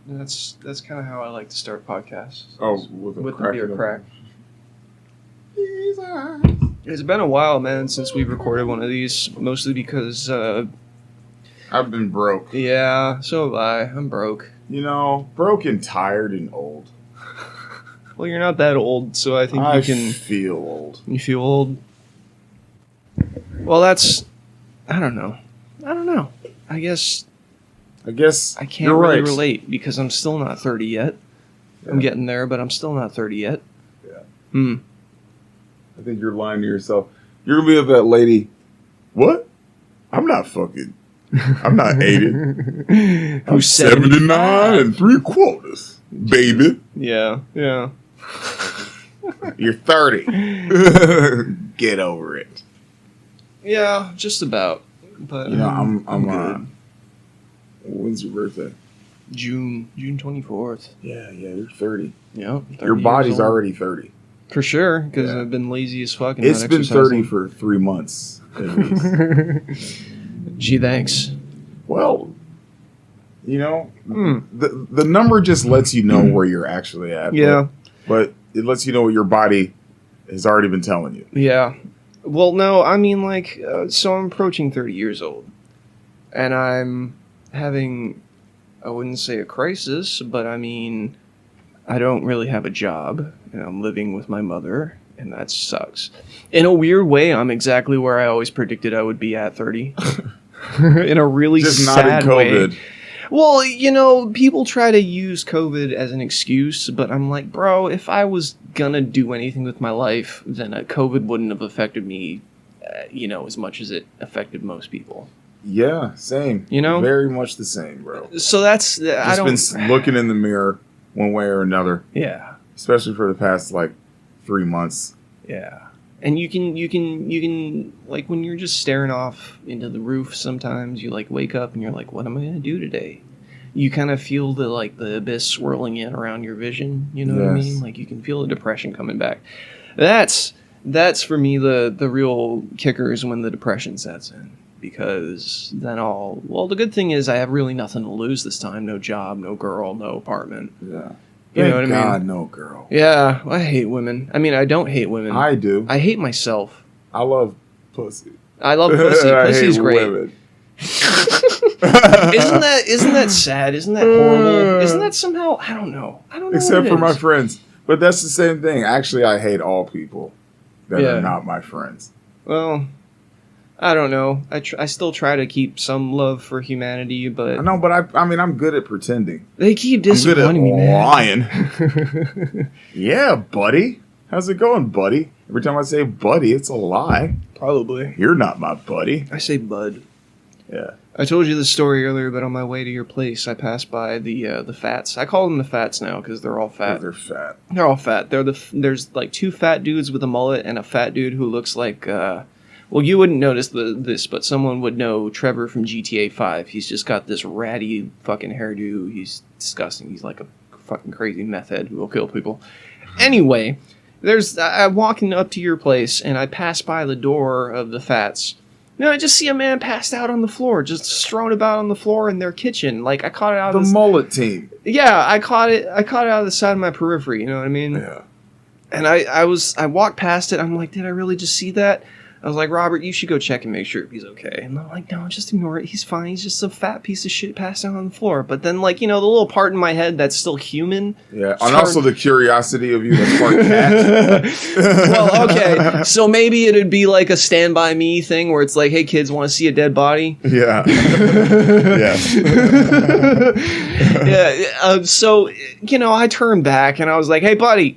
That's kind of how I like to start podcasts. Oh, with the beer crack. It's been a while, man, since we've recorded one of these. Mostly because I've been broke. Yeah, so have I. I'm broke. You know, broke and tired and old. Well, you're not that old, so I think you can feel old. You feel old? Well, that's... I don't know. I guess I can't really relate because I'm still not 30 yet. Yeah. I'm getting there, but I'm still not 30 yet. Yeah. I think you're lying to yourself. You're going to be with that lady. What? I'm not 80. I'm 79 and 3/4, baby. Yeah. You're 30. Get over it. Yeah, just about. But you know, I'm when's your birthday? June 24th. Yeah, you're 30. Yeah. Your body's already 30. For sure, because I've been lazy as fuck. And it's been 30 for 3 months, at least. Gee, thanks. Well, you know, the number just lets you know where you're actually at. Yeah. But it lets you know what your body has already been telling you. Yeah. Well, no, I mean, like, so I'm approaching 30 years old. And I'm having, I wouldn't say a crisis, but I mean, I don't really have a job. And I'm living with my mother, and that sucks. In a weird way, I'm exactly where I always predicted I would be at 30. In a really just sad not in COVID. way. Well, you know, people try to use COVID as an excuse, but I'm like, bro, if I was gonna do anything with my life, then COVID wouldn't have affected me, as much as it affected most people. Yeah, same. You know? Very much the same, bro. So that's... Just been looking in the mirror one way or another. Yeah. Especially for the past, 3 months. Yeah. And you can like when you're just staring off into the roof sometimes you wake up and you're like, what am I going to do today? You kind of feel the abyss swirling in around your vision, you know what I mean? Like you can feel the depression coming back. That's for me the real kicker is when the depression sets in, because then the good thing is I have really nothing to lose this time. No job, no girl, no apartment. Yeah. You know what I mean? God, no girl. Yeah, I hate women. I mean, I don't hate women. I do. I hate myself. I love pussy. I love pussy. Pussy's great. Women. Isn't that sad? Isn't that horrible? Isn't that somehow? I don't know. Except for my friends. But that's the same thing. Actually, I hate all people that are not my friends. Well, I don't know. I still try to keep some love for humanity, but... I know, but I mean, I'm good at pretending. They keep disappointing me, man. Lying. Yeah, buddy. How's it going, buddy? Every time I say buddy, it's a lie. Probably. You're not my buddy. I say bud. Yeah. I told you this story earlier, but on my way to your place, I passed by the Fats. I call them the Fats now because they're all fat. They're fat. They're all fat. There's two fat dudes with a mullet and a fat dude who looks like... Well, you wouldn't notice this, but someone would know Trevor from GTA 5. He's just got this ratty fucking hairdo. He's disgusting. He's like a fucking crazy meth head who will kill people. Anyway, I'm walking up to your place, and I pass by the door of the Fats. You know, I just see a man passed out on the floor, just strewn about on the floor in their kitchen. Like, I caught it out of the mullet team. Yeah, I caught it out of the side of my periphery, you know what I mean? Yeah. And I walked past it, I'm like, did I really just see that? I was like, Robert, you should go check and make sure he's okay. And they're like, no, just ignore it. He's fine. He's just a fat piece of shit passed out on the floor. But then, the little part in my head that's still human. Yeah, and also the curiosity of you that's part cat. Well, okay. So maybe it'd be like a Stand By Me thing where it's like, hey, kids, want to see a dead body? Yeah. Yes. Yeah. So, I turned back and I was like, hey, buddy,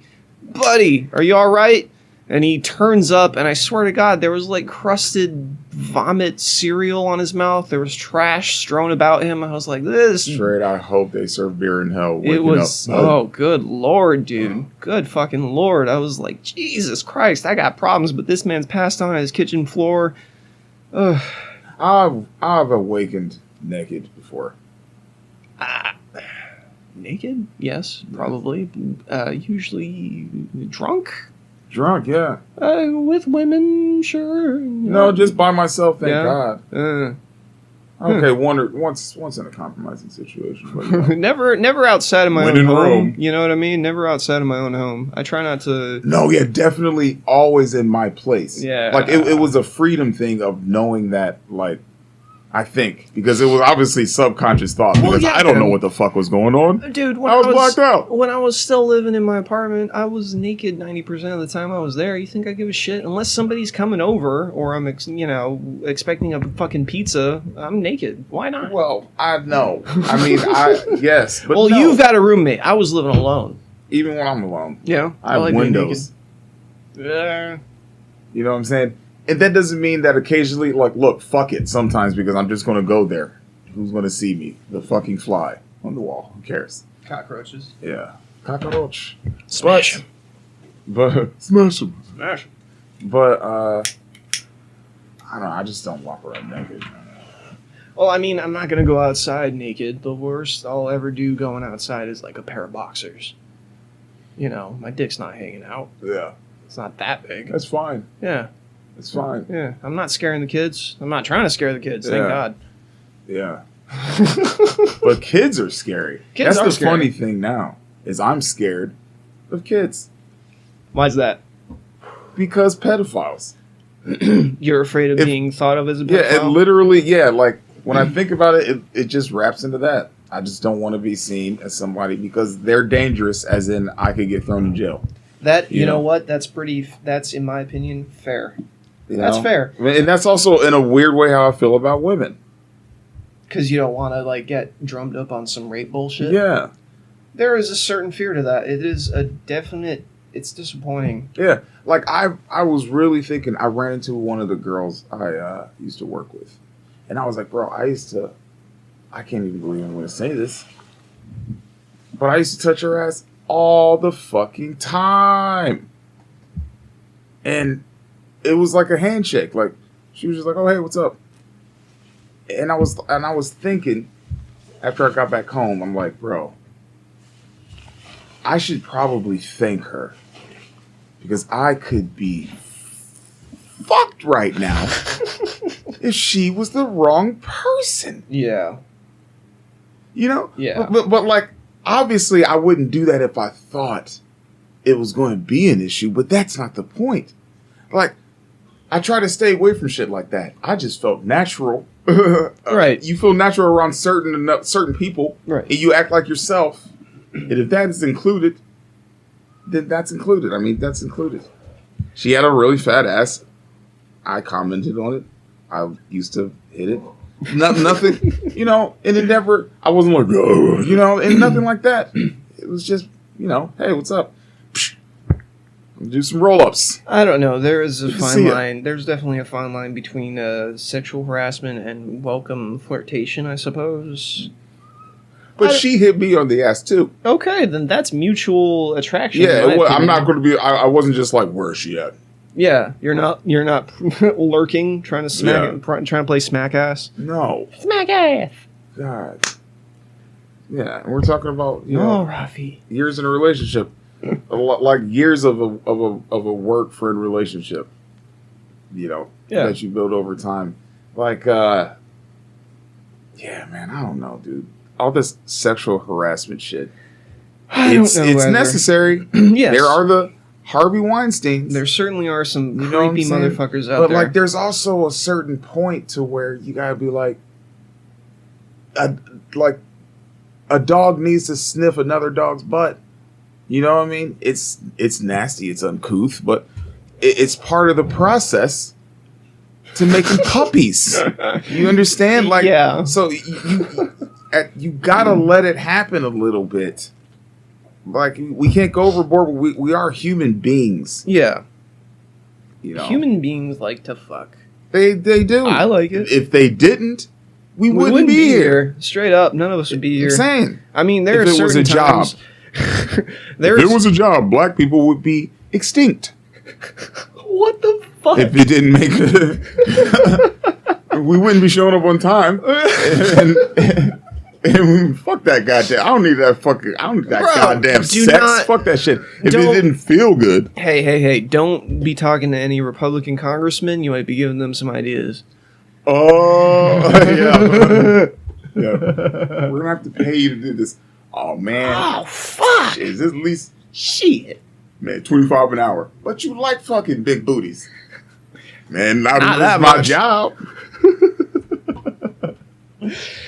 are you all right? And he turns up, and I swear to God, there was crusted vomit cereal on his mouth. There was trash strewn about him. I was like, this. Straight, I hope they serve beer in hell. It was, good Lord, dude. Good fucking Lord. I was like, Jesus Christ, I got problems, but this man's passed on his kitchen floor. Ugh. I've awakened naked before. Naked? Yes, probably. Usually drunk? Drunk, yeah. With women, sure. No, just by myself, thank God. Okay, once in a compromising situation. But, you know. never outside of my When own in home. Rome. You know what I mean? Never outside of my own home. I try not to. No, yeah, definitely always in my place. Yeah. Like, it was a freedom thing of knowing that, like, I think, because it was obviously subconscious thought, because I don't know what the fuck was going on. Dude, I was blacked out. When I was still living in my apartment, I was naked 90% of the time I was there. You think I give a shit? Unless somebody's coming over or I'm, expecting a fucking pizza, I'm naked. Why not? Well, I know. I mean, yes. But well, no. you've got a roommate. I was living alone. Even when I'm alone. Yeah. I have like being windows. naked. Yeah. You know what I'm saying? And that doesn't mean that occasionally, like, look, fuck it sometimes because I'm just going to go there. Who's going to see me? The fucking fly on the wall. Who cares? Cockroaches. Yeah. Cockroach. Smash 'em. But smash them. Smash 'em. But, I don't know. I just don't walk around naked. Well, I mean, I'm not going to go outside naked. The worst I'll ever do going outside is like a pair of boxers. You know, my dick's not hanging out. Yeah. It's not that big. That's fine. Yeah. It's fine. Yeah. I'm not scaring the kids. I'm not trying to scare the kids. Thank Yeah. God. Yeah. But kids are scary. Kids That's are the scary. funny thing now, is I'm scared of kids. Why's that? Because pedophiles. You're afraid of being thought of as a pedophile? Yeah, it literally, like, when I think about it, it just wraps into that. I just don't want to be seen as somebody because they're dangerous, as in I could get thrown in jail. That, you Yeah. know what? That's in my opinion, fair. You That's know? fair. And that's also, in a weird way, how I feel about women. Because you don't want to, like, get drummed up on some rape bullshit. Yeah. There is a certain fear to that. It is a definite... It's disappointing. Yeah. Like, I was really thinking, I ran into one of the girls I used to work with. And I was like, bro, I can't even believe I'm going to say this. But I used to touch her ass all the fucking time. And it was like a handshake. Like, she was just like, oh, hey, what's up? And I was thinking, after I got back home, I'm like, bro, I should probably thank her. Because I could be fucked right now if she was the wrong person. Yeah. You know? Yeah. But like, obviously I wouldn't do that if I thought it was going to be an issue, but that's not the point. Like, I try to stay away from shit like that. I just felt natural. Right. You feel natural around certain people. Right. And you act like yourself. And if that is included, then that's included. I mean, that's included. She had a really fat ass. I commented on it. I used to hit it. Nothing, you know, and it never, I wasn't like, oh, you know, and nothing like that. It was just, you know, hey, what's up? Do some roll-ups. I don't know. There is a You can fine see it. line. There's definitely a fine line between sexual harassment and welcome flirtation, I suppose. But she hit me on the ass, too. Okay, then that's mutual attraction. in Yeah, my well, I'm opinion. not going to be, I wasn't just like, where is she at? Yeah, you're not lurking, trying to trying to play smack ass. No. Smack ass. God. Yeah, and we're talking about, you Oh, know, Rafi. years in a relationship. Like years of a work friend relationship, you know, that you build over time. Like, yeah, man, I don't know, dude. All this sexual harassment shit. It's necessary. Yes. There are the Harvey Weinsteins. There certainly are some You know what I'm creepy saying? motherfuckers out but there. like, there's also a certain point to where you gotta be like, a dog needs to sniff another dog's butt. You know what I mean? It's nasty. It's uncouth, but it's part of the process to making puppies. You understand? Like, yeah. So you gotta let it happen a little bit. Like, we can't go overboard. But we are human beings. Yeah. You know, Human beings like to fuck. they do. I like it. If they didn't, we wouldn't be here. Straight up, none of us would be here. I'm saying. I mean, there If are it was certain a job. times. There's If it was a job, black people would be extinct. what the fuck? If it didn't make it, we wouldn't be showing up on time. And fuck that goddamn. I don't need that fucking. I don't need that Bro, goddamn do sex. not- Fuck that shit. If it don't- didn't feel good, Hey! Don't be talking to any Republican congressmen. You might be giving them some ideas. Oh, yeah. Yeah. We're going to have to pay you to do this. Oh, man. Oh, fuck. Shit, is this at least, Shit. man, $25 an hour. But you like fucking big booties. Man, not that my much. job.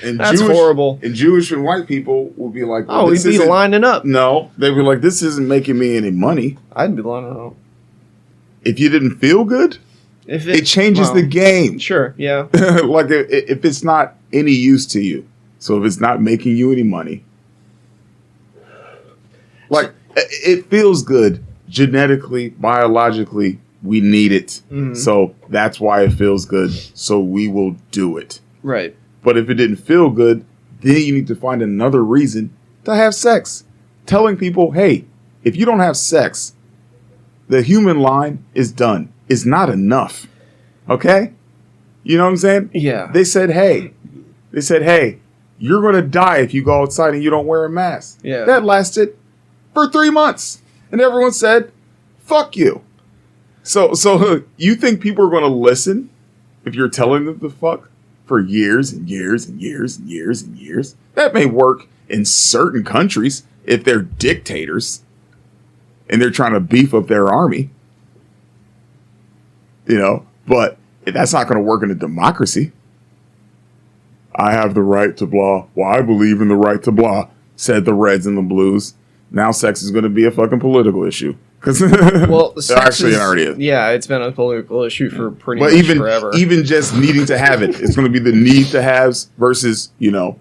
And That's horrible. And Jewish and white people will be like, well, we'd be lining up. No, they'd be like, this isn't making me any money. I'd be lining up. If you didn't feel good, it changes the game. Sure, yeah. Like if it's not any use to you. So if it's not making you any money, like it feels good genetically, biologically, we need it. Mm-hmm. So that's why it feels good. So we will do it. Right. But if it didn't feel good, then you need to find another reason to have sex. Telling people, hey, if you don't have sex, the human line is done. It's not enough. Okay? You know what I'm saying? Yeah. They said, hey, you're going to die if you go outside and you don't wear a mask. Yeah. That lasted for 3 months. And everyone said, fuck you. So you think people are going to listen if you're telling them to fuck for years and years and years and years and years? That may work in certain countries if they're dictators and they're trying to beef up their army. You know, but that's not going to work in a democracy. I have the right to blah. Well, I believe in the right to blah, said the Reds and the Blues. Now sex is going to be a fucking political issue. Well, actually, it already is. Yeah, it's been a political issue for pretty much forever. Even just needing to have it, it's going to be the need to haves versus, you know,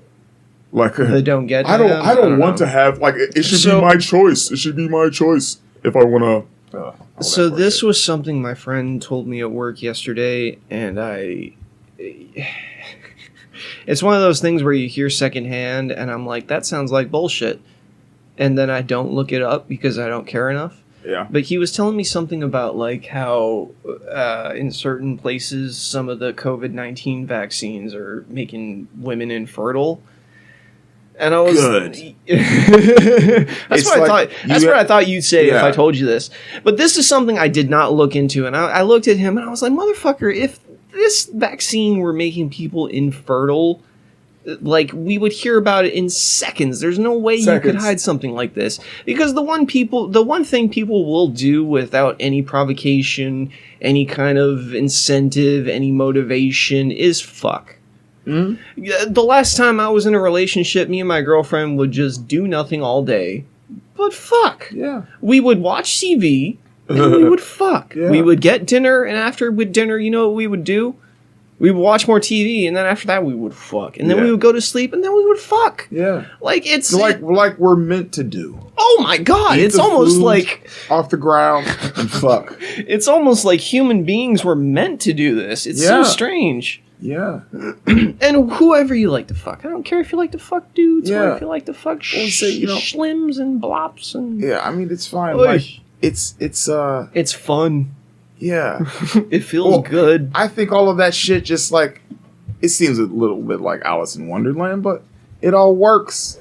like they don't get. I don't want to have, like, it should be my choice. It should be my choice if I want to. So this was something my friend told me at work yesterday, and it's one of those things where you hear secondhand, and I'm like, that sounds like bullshit, and then I don't look it up because I don't care enough. Yeah. But he was telling me something about like how in certain places some of the COVID-19 vaccines are making women infertile. And I was good. That's what I thought you'd say if I told you this. But this is something I did not look into, and I looked at him and I was like, motherfucker, if this vaccine were making people infertile, like, we would hear about it in seconds. There's no way you could hide something like this. Because the one thing people will do without any provocation, any kind of incentive, any motivation is fuck. Mm-hmm. The last time I was in a relationship, me and my girlfriend would just do nothing all day. But fuck. Yeah. We would watch TV and we would fuck. Yeah. We would get dinner, and after with dinner, you know what we would do? We would watch more TV, and then after that, we would fuck. And then we would go to sleep, and then we would fuck. Yeah. Like, it's... Like we're meant to do. Oh, my God. It's almost like... Off the ground and fuck. It's almost like human beings were meant to do this. It's so strange. Yeah. And whoever you like to fuck. I don't care if you like to fuck dudes or if you like to fuck schlims and blops. And... Yeah, I mean, it's fine. Like, it's fun. Yeah. It feels good. I think all of that shit just like, it seems a little bit like Alice in Wonderland, but it all works.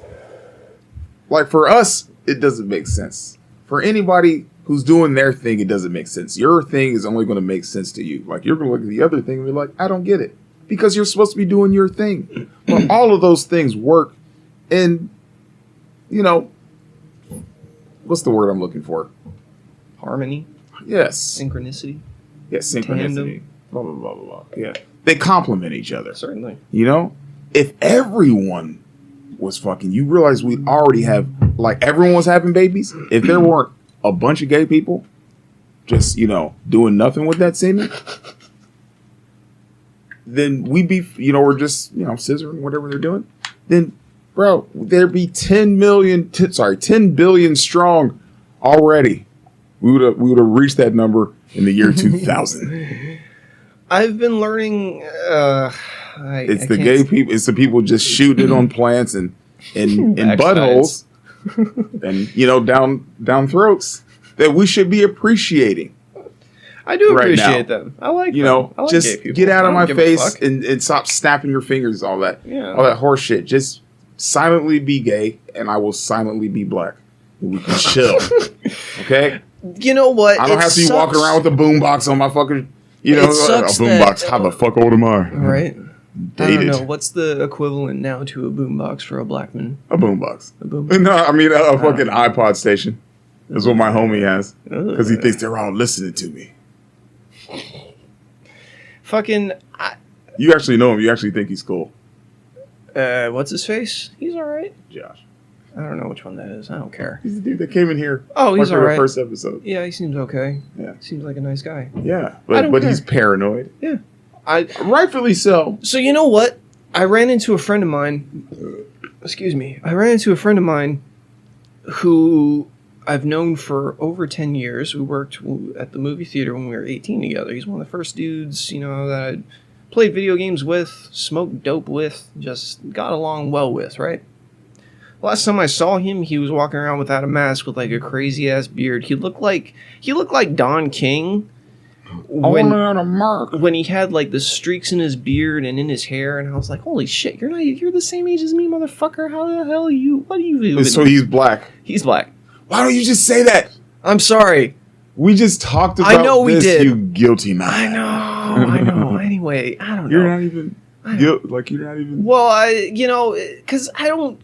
Like, for us, it doesn't make sense. For anybody who's doing their thing, it doesn't make sense. Your thing is only going to make sense to you. Like, you're going to look at the other thing and be like, I don't get it. Because you're supposed to be doing your thing. But all of those things work. And, you know, what's the word I'm looking for? Harmony. Yes. Synchronicity. Yes, synchronicity. Tandem. Blah, blah, blah, blah, blah. Yeah. They complement each other. Certainly. You know? If everyone was fucking, you realize we'd already have, like, everyone was having babies. If there weren't a bunch of gay people just, you know, doing nothing with that semen, then we'd be, you know, we're just, you know, scissoring, whatever they're doing. Then, bro, there'd be 10 billion strong already. We would have reached that number in the year 2000. I've been learning. It's the gay people. It's the people just shooting it on plants and in buttholes, and, you know, down throats that we should be appreciating. I do appreciate them. I like you them. know I like just gay people. get out of my face and stop snapping your fingers. All that horse shit. Just silently be gay, and I will silently be black. And we can chill. Okay. You know what? I don't have to be walking around with a boombox on my fucking You know, It sucks a boombox. How the fuck old am I? Right. Dated. I don't know. What's the equivalent now to a boombox for a black man? A boombox. A boombox? No, I mean a fucking iPod station. That's what my homie has. Because he thinks they're all listening to me. Fucking... You actually know him. You actually think he's cool. What's his face? He's alright. Josh. I don't know which one that is. I don't care. He's the dude that came in here. Oh, he's for alright. the first episode. Yeah, he seems okay. Yeah. Seems like a nice guy. Yeah. But he's paranoid. Yeah. Rightfully so. So you know what? I ran into a friend of mine. Excuse me. I ran into a friend of mine who I've known for over 10 years. We worked at the movie theater when we were 18 together. He's one of the first dudes, you know, that I played video games with, smoked dope with, just got along well with, right? Last time I saw him, he was walking around without a mask with like a crazy ass beard. He looked like Don King when he had like the streaks in his beard and in his hair, and I was like, holy shit, you're the same age as me, motherfucker. How the hell are you? What are you doing? So he's black. He's black. Why don't you just say that? I'm sorry. We just talked about we this, did. you guilty man. I know. Anyway, I don't know. You're not even you're not even. Well, because I don't.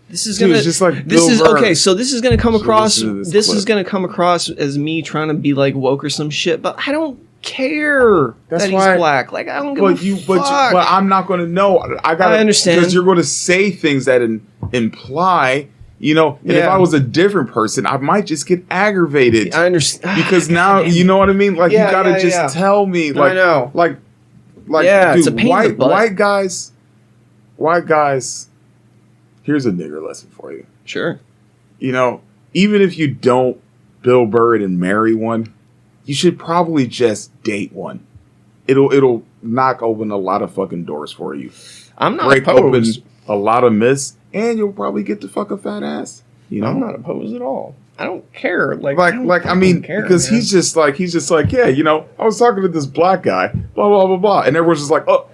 This is Dude, gonna. it's just like this is Bill Burr. okay. So this is gonna come across. This clip. is gonna come across as me trying to be like woke or some shit. But I don't care That's that why, he's black. Like I don't give a fuck. But I'm not going to know. I understand because you're going to say things that imply. You know, and if I was a different person, I might just get aggravated. I understand because now you know what I mean. Like you gotta just tell me. Like I know. Like yeah, dude, it's a pain in the butt. White guys. Here's a nigger lesson for you. Sure. You know, even if you don't Bill Burr it and marry one, you should probably just date one. It'll knock open a lot of fucking doors for you. I'm not Break opposed. open a lot of myths, and you'll probably get to fuck a fat ass. You know, I'm not opposed at all. I don't care. I mean, care, because man. he's just like, yeah, you know, I was talking to this black guy, blah blah blah blah, and everyone's just like, oh.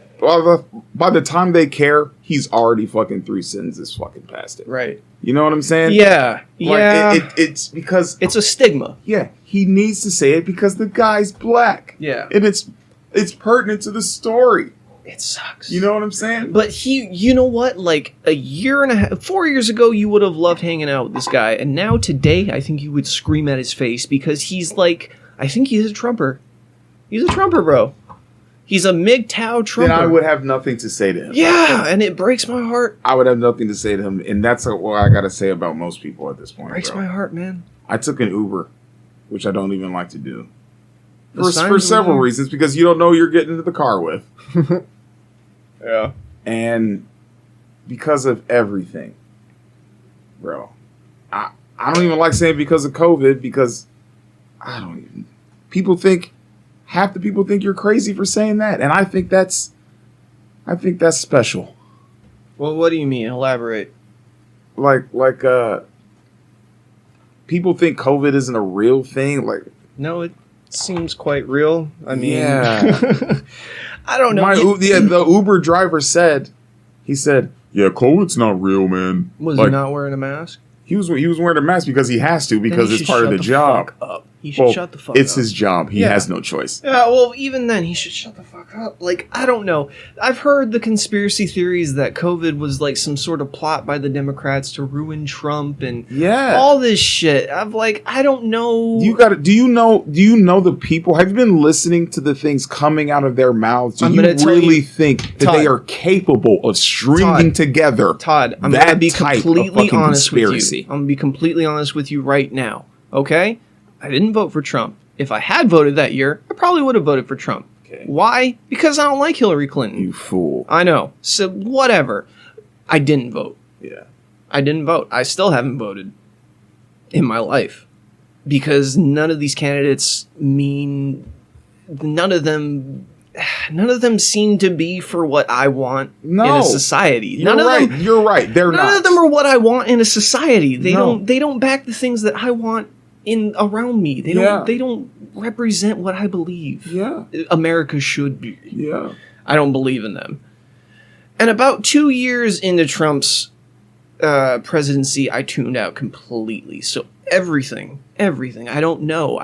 By the time they care, he's already fucking 3 sentences fucking past it. Right. You know what I'm saying? Yeah. It's because it's a stigma. Yeah, he needs to say it because the guy's black. Yeah. And it's pertinent to the story. It sucks. You know what I'm saying? But you know what? Like 4 years ago, you would have loved hanging out with this guy, and now today, I think you would scream at his face because he's like, I think he's a Trumper. He's a Trumper, bro. He's a MGTOW Trumper. Then I would have nothing to say to him. Yeah, and it breaks my heart. I would have nothing to say to him, and that's what I gotta say about most people at this point. Breaks my heart, man. I took an Uber, which I don't even like to do. The For several reasons, because you don't know who you're getting into the car with. Yeah. And because of everything. Bro. I don't even like saying because of COVID, because I don't even... Half the people think you're crazy for saying that, and I think that's special. Well, what do you mean? Elaborate. Like people think COVID isn't a real thing. Like, no, it seems quite real. I mean, yeah. I don't know. The Uber driver said, yeah, COVID's not real, man. Was he not wearing a mask? He was wearing a mask because he has to, because it's part of the job. He should shut the fuck up. It's his job. He has no choice. Yeah, well, even then, he should shut the fuck up. Like, I don't know. I've heard the conspiracy theories that COVID was like some sort of plot by the Democrats to ruin Trump and all this shit. I'm like, I don't know. Do you know the people? Have you been listening to the things coming out of their mouths? Do you really think that they are capable of stringing together? Todd, I'm going to be completely honest with you. I'm going to be completely honest with you right now. Okay? I didn't vote for Trump. If I had voted that year, I probably would have voted for Trump. Okay. Why? Because I don't like Hillary Clinton. You fool. I know. So whatever. I didn't vote. Yeah. I didn't vote. I still haven't voted in my life. Because none of these candidates none of them seem to be for what I want in a society. You're right. They're not. None of them are what I want in a society. They don't back the things that I want around me. They don't represent what I believe. Yeah. America should be. Yeah. I don't believe in them. And about 2 years into Trump's presidency, I tuned out completely. So everything. I don't know.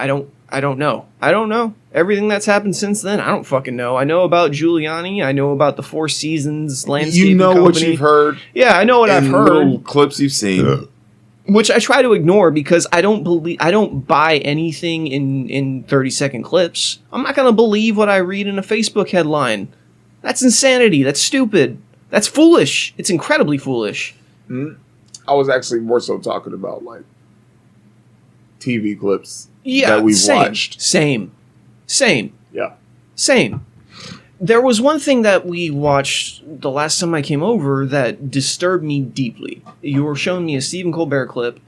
I don't know. Everything that's happened since then, I don't fucking know. I know about Giuliani. I know about the Four Seasons landscaping company. What you've heard. Yeah, I know what I've heard. Little clips you've seen. Which I try to ignore because I don't buy anything in 30-second clips. I'm not going to believe what I read in a Facebook headline. That's insanity. That's stupid. That's foolish. It's incredibly foolish. Mm-hmm. I was actually more so talking about like TV clips that we've watched. Same. Yeah. Same. There was one thing that we watched the last time I came over that disturbed me deeply. You were showing me a Stephen Colbert clip,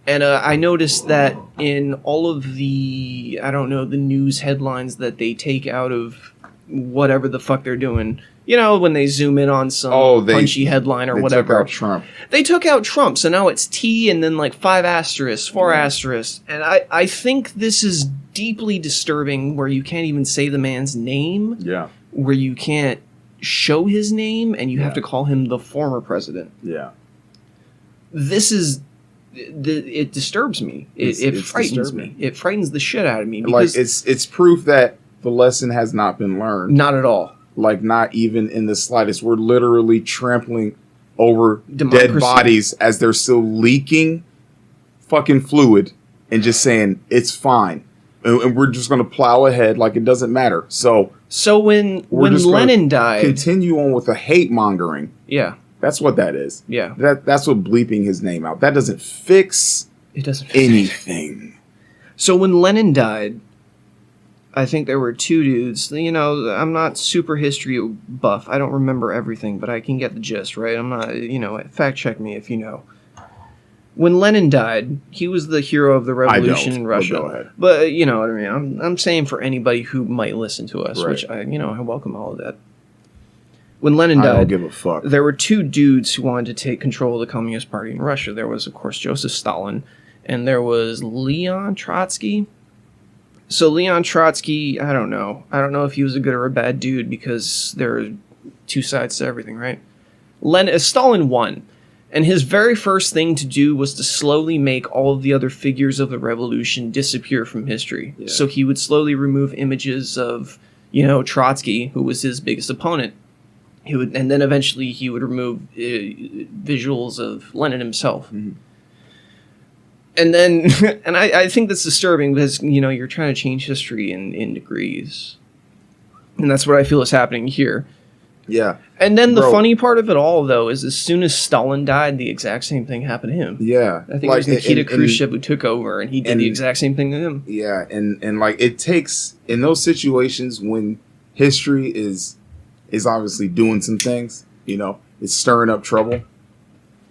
and I noticed that in all of the, the news headlines that they take out of whatever the fuck they're doing, when they zoom in on some punchy headline or whatever. They took out Trump. They took out Trump, so now it's T and then like 5 asterisks, 4 asterisks. And I think this is deeply disturbing where you can't even say the man's name. Yeah. Where you can't show his name and you have to call him the former president. Yeah. This is... It disturbs me. It frightens me. It frightens the shit out of me. Because it's proof that the lesson has not been learned. Not at all. Like, not even in the slightest. We're literally trampling over democracy. Dead bodies as they're still leaking fucking fluid and just saying, it's fine. And we're just going to plow ahead like it doesn't matter. So when Lenin died... continue on with the hate mongering. Yeah. That's what that is. Yeah. That's what bleeping his name out. That doesn't fix anything. So when Lenin died, I think there were 2 dudes. I'm not super history buff. I don't remember everything, but I can get the gist, right? I'm not, fact check me if you know. When Lenin died, he was the hero of the revolution in Russia. Go ahead. But you know what I mean. I'm saying for anybody who might listen to us, right. Which I welcome all of that. When Lenin died, I don't give a fuck. There were 2 dudes who wanted to take control of the Communist Party in Russia. There was, of course, Joseph Stalin, and there was Leon Trotsky. So Leon Trotsky, I don't know. I don't know if he was a good or a bad dude because there are 2 sides to everything, right? Stalin won. And his very first thing to do was to slowly make all of the other figures of the revolution disappear from history. Yeah. So he would slowly remove images of, Trotsky, who was his biggest opponent. And then eventually he would remove visuals of Lenin himself. Mm-hmm. And then, and I think that's disturbing because, you're trying to change history in degrees. And that's what I feel is happening here. Yeah. And then the funny part of it all, though, is as soon as Stalin died, the exact same thing happened to him. Yeah. I think it was Nikita Khrushchev who took over, and he did the exact same thing to him. Yeah, and like, it takes, in those situations when history is obviously doing some things, it's stirring up trouble.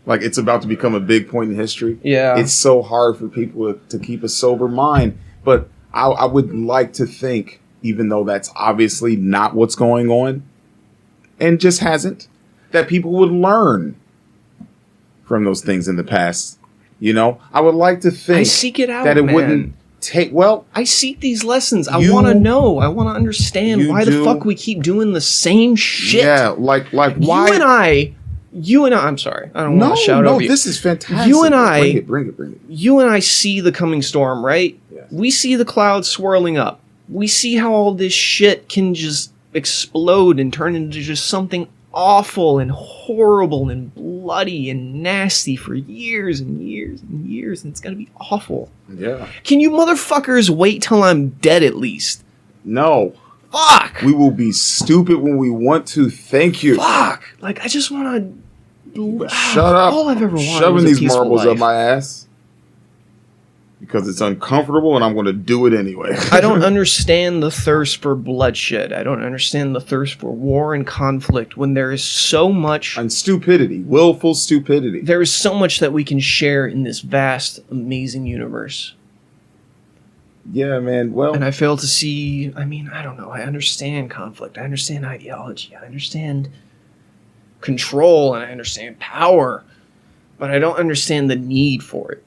Like, it's about to become a big point in history. Yeah. It's so hard for people to keep a sober mind. But I would like to think, even though that's obviously not what's going on, and just hasn't, that people would learn from those things in the past. I would like to think I seek it out, that it man. Wouldn't take, I seek these lessons. I want to know. I want to understand why the fuck we keep doing the same shit. Yeah, like why? You and I, I'm sorry. I don't want to shout over you. No, this is fantastic. You and I... Bring it. You and I see the coming storm, right? Yes. We see the clouds swirling up. We see how all this shit can just explode and turn into just something awful and horrible and bloody and nasty for years and years and years, and it's gonna be awful. Yeah. Can you motherfuckers wait till I'm dead at least? No. Fuck! We will be stupid when we want to. Thank you. Fuck! Like, I just want to... Shut up. All I've ever wanted Shoving was a these peaceful marbles life. up my ass. Because it's uncomfortable and I'm going to do it anyway. I don't understand the thirst for bloodshed. I don't understand the thirst for war and conflict when there is so much... And stupidity. Willful stupidity. There is so much that we can share in this vast, amazing universe. Yeah, man. Well... And I fail to see... I mean, I don't know. I understand conflict. I understand ideology. I understand control. And I understand power. But I don't understand the need for it.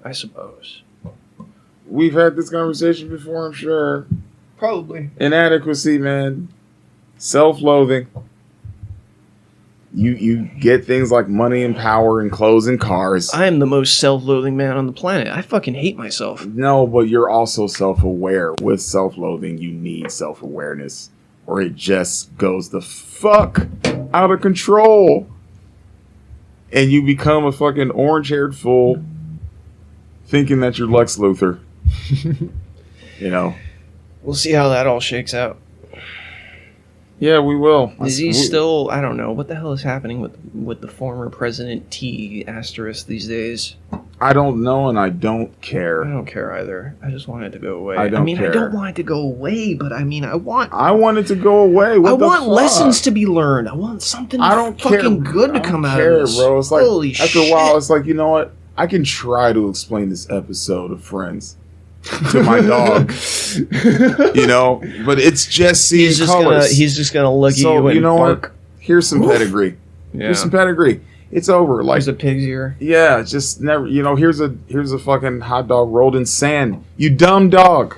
I suppose. We've had this conversation before, I'm sure. Probably. Inadequacy, man. Self-loathing. You get things like money and power and clothes and cars. I am the most self-loathing man on the planet. I fucking hate myself. No, but you're also self-aware. With self-loathing, you need self-awareness, or it just goes the fuck out of control. And you become a fucking orange-haired fool thinking that you're Lex Luthor. You know? We'll see how that all shakes out. Yeah, we will. Is he still... I don't know. What the hell is happening with the former President T asterisk these days? I don't know, and I don't care. I don't care either. I just want it to go away. I don't care. I don't want it to go away, but I want it to go away. What I want fuck? lessons to be learned. I want something fucking good to come out of this. Bro. It's like, holy shit. After a while, it's like, you know what? I can try to explain this episode of Friends to my dog. You know? But it's just seeing colors. He's just going to look at you and you know bark. what? Here's some pedigree. Yeah. Here's some pedigree. It's over. Like, there's a pig's ear. Yeah, just never. You know, here's a fucking hot dog rolled in sand. You dumb dog.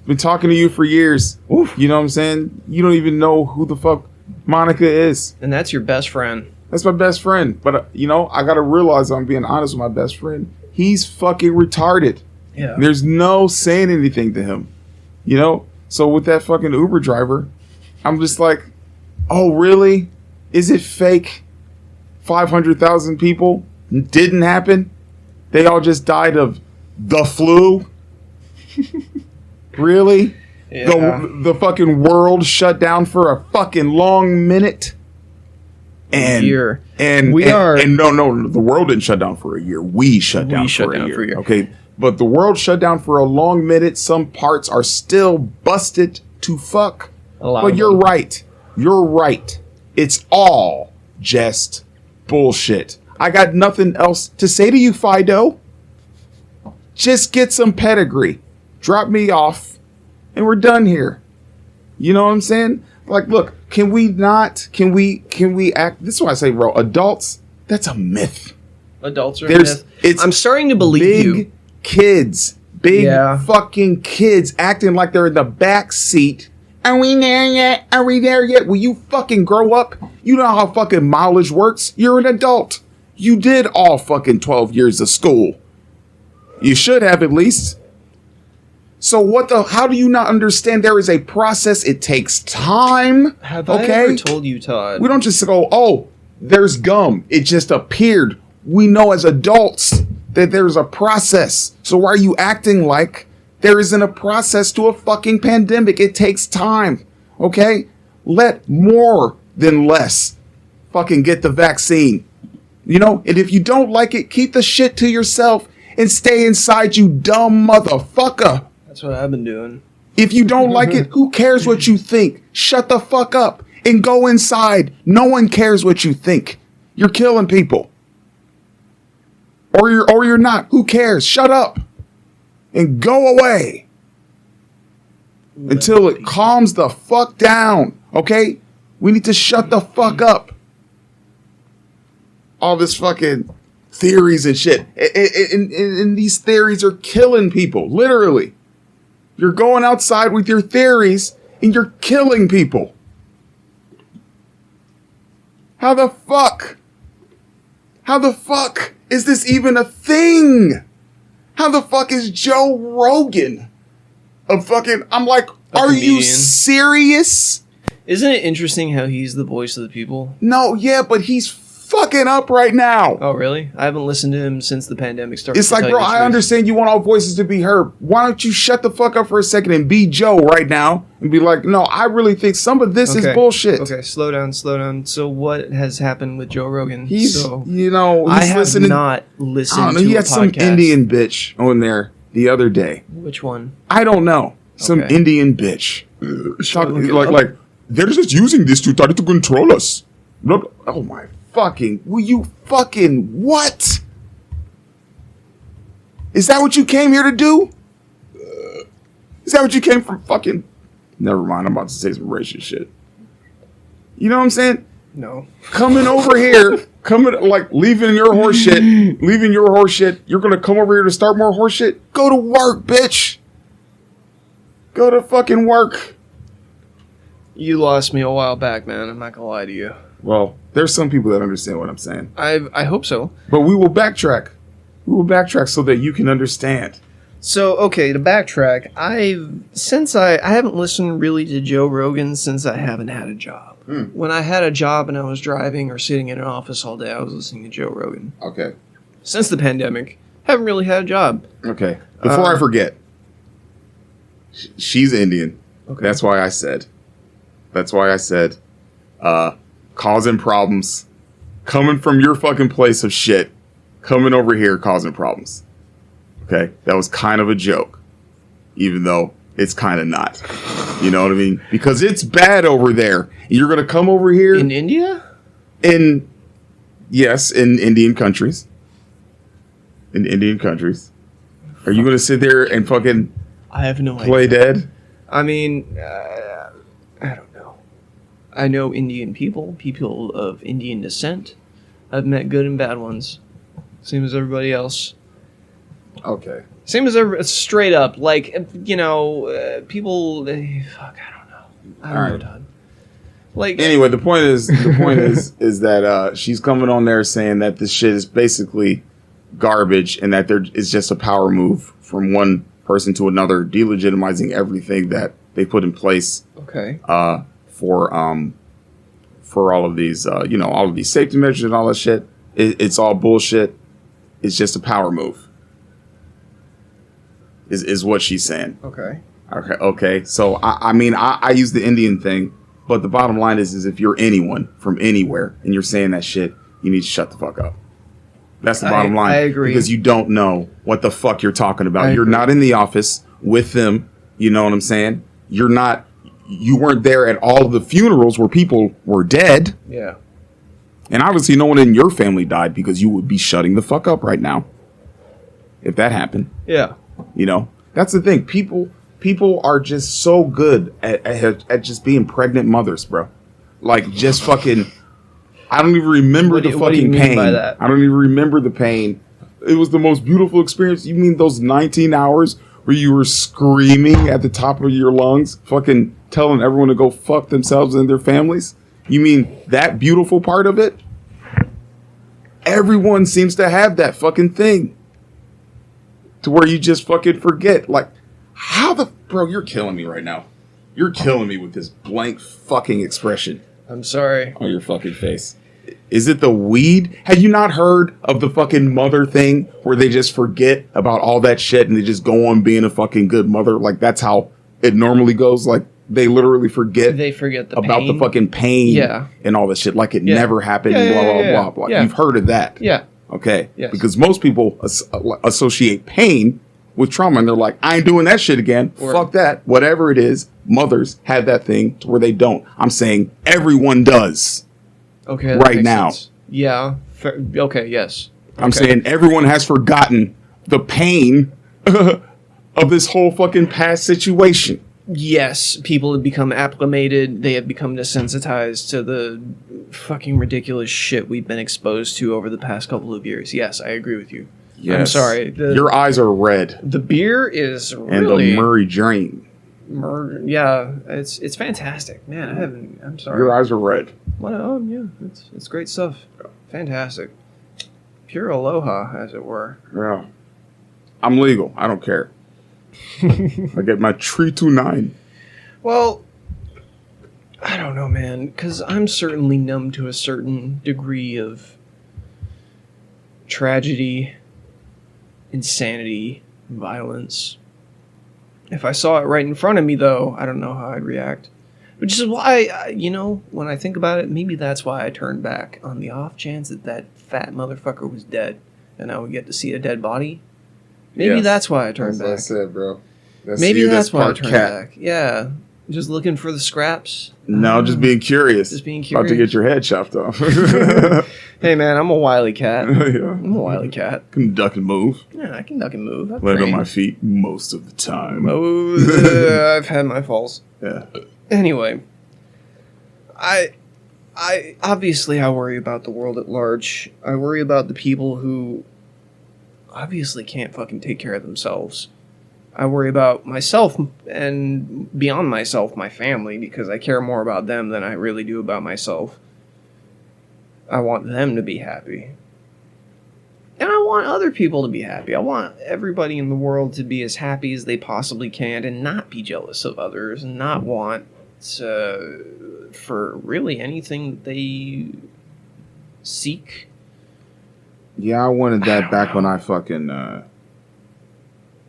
Been talking to you for years. Oof. You know what I'm saying? You don't even know who the fuck Monica is. And that's your best friend. That's my best friend. But you know, I gotta realize I'm being honest with my best friend. He's fucking retarded. Yeah. There's no saying anything to him. You know. So with that fucking Uber driver, I'm just like, oh really? Is it fake? 500,000 people didn't happen. They all just died of the flu. Really? Yeah. The fucking world shut down for a fucking long minute. And year. And no, the world didn't shut down for a year. We shut down for a year. Okay. But the world shut down for a long minute. Some parts are still busted to fuck. But you're right. You're right. It's all just bullshit. I got nothing else to say to you, Fido. Just get some pedigree. Drop me off. And we're done here. You know what I'm saying? Like, look, can we act? This is why I say, bro, adults, that's a myth. Adults are a myth. I'm starting to believe you. Big fucking kids acting like they're in the back seat. Are we there yet? Are we there yet? Will you fucking grow up? You know how fucking mileage works? You're an adult. You did all fucking 12 years of school. You should have at least. So how do you not understand there is a process? It takes time. Have I ever told you, Todd? We don't just go, oh, there's gum. It just appeared. We know as adults that there's a process. So why are you acting like there isn't a process to a fucking pandemic? It takes time. Okay? Let more than less fucking get the vaccine. You know? And if you don't like it, keep the shit to yourself and stay inside, you dumb motherfucker. That's what I've been doing. If you don't like it, who cares what you think? Shut the fuck up and go inside. No one cares what you think. You're killing people. Or you're not. Who cares? Shut up. And go away. Until it calms the fuck down. Okay? We need to shut the fuck up. All this fucking theories and shit. And these theories are killing people. Literally. You're going outside with your theories and you're killing people. How the fuck? How the fuck is this even a thing? How the fuck is Joe Rogan a fucking... I'm like, are you serious? Isn't it interesting how he's the voice of the people? No, yeah, but he's fucking up right now. Oh, really? I haven't listened to him since the pandemic started. It's like, bro, I understand you want all voices to be heard. Why don't you shut the fuck up for a second and be Joe right now and be like, no, I really think some of this is bullshit. Okay, slow down. So what has happened with Joe Rogan? He's I have not listened to a podcast. He had some Indian bitch on there the other day. Which one? I don't know. Some Indian bitch. Like, they're just using this to try to control us. Oh my fucking, will you fucking what? Is that what you came here to do? Is that what you came from fucking? Never mind, I'm about to say some racist shit. You know what I'm saying? No. Coming over here, leaving your horse shit, you're gonna come over here to start more horse shit? Go to work, bitch. Go to fucking work. You lost me a while back, man. I'm not gonna lie to you. Well, There's some people that understand what I'm saying. I hope so. But we will backtrack. We will backtrack so that you can understand. So, okay, to backtrack, I haven't listened really to Joe Rogan since I haven't had a job. When I had a job and I was driving or sitting in an office all day, I was listening to Joe Rogan. Okay. Since the pandemic, haven't really had a job. Okay. Before I forget, she's Indian. Okay. That's why I said, causing problems, coming from your fucking place of shit, coming over here causing problems. Okay, that was kind of a joke, even though it's kind of not. You know what I mean? Because it's bad over there. You're gonna come over here in India? Yes, in Indian countries. In Indian countries, are you gonna sit there and fucking? I have no play idea. dead? I mean, I don't know. I know Indian people of Indian descent. I've met good and bad ones. Same as everybody else. Okay. Same as straight up, like, people. Fuck, I don't know. I don't know, Todd. Like, anyway, the point is that she's coming on there saying that this shit is basically garbage and that there is just a power move from one person to another, delegitimizing everything that they put in place. Okay. For all of these, all of these safety measures and all that shit. It's all bullshit. It's just a power move. Is what she's saying. Okay. Okay. So I use the Indian thing, but the bottom line is if you're anyone from anywhere and you're saying that shit, you need to shut the fuck up. That's the bottom line. I agree. Because you don't know what the fuck you're talking about. You're not in the office with them. You know what I'm saying? You weren't there at all of the funerals where people were dead. Yeah. And obviously no one in your family died because you would be shutting the fuck up right now. If that happened. Yeah. That's the thing. People are just so good at just being pregnant mothers, bro. Like, just fucking... I don't even remember the fucking pain. By that? I don't even remember the pain. It was the most beautiful experience. You mean those 19 hours where you were screaming at the top of your lungs, fucking telling everyone to go fuck themselves and their families? You mean that beautiful part of it? Everyone seems to have that fucking thing. To where you just fucking forget. Like, bro, you're killing me right now. You're killing me with this blank fucking expression. I'm sorry. On your fucking face. Is it the weed? Have you not heard of the fucking mother thing where they just forget about all that shit and they just go on being a fucking good mother? Like, that's how it normally goes. Like, they literally forget. They forget about pain. the fucking pain. Yeah. And all this shit. Like it never happened. Blah, blah, blah. Yeah. You've heard of that. Yeah. Okay. Yes. Because most people associate pain with trauma and they're like, I ain't doing that shit again. Fuck that. Whatever it is, mothers have that thing to where they don't. I'm saying everyone does. Okay. Right now. Sense. Yeah. Okay. Yes. I'm saying everyone has forgotten the pain of this whole fucking past situation. Yes, people have become acclimated. They have become desensitized to the fucking ridiculous shit we've been exposed to over the past couple of years. Yes, I agree with you. Yes. I'm sorry. Your eyes are red. The beer is really... And the Murray drain. Yeah, it's fantastic. Man, I'm sorry. Your eyes are red. Well, yeah, it's great stuff. Fantastic. Pure aloha, as it were. Yeah. I'm legal. I don't care. I get my 329. Well, I don't know, man, because I'm certainly numb to a certain degree of tragedy, insanity, violence. If I saw it right in front of me, though, I don't know how I'd react. Which is why, when I think about it, maybe that's why I turned back on the off chance that fat motherfucker was dead and I would get to see a dead body. Maybe that's why I turned back. That's what I said, bro. Maybe that's why I turned back. Yeah. Just looking for the scraps. No, just being curious. Just being curious. About to get your head chopped off. Hey, man, I'm a wile cat. Yeah. I'm a wile cat. Can duck and move. Yeah, I can duck and move. Land on my feet most of the time. I've had my falls. Yeah. Anyway, I obviously I worry about the world at large. I worry about the people who obviously can't fucking take care of themselves. I worry about myself and beyond myself, my family, because I care more about them than I really do about myself. I want them to be happy. And I want other people to be happy. I want everybody in the world to be as happy as they possibly can and not be jealous of others and not want for really anything that they seek. Yeah, I wanted that back when I fucking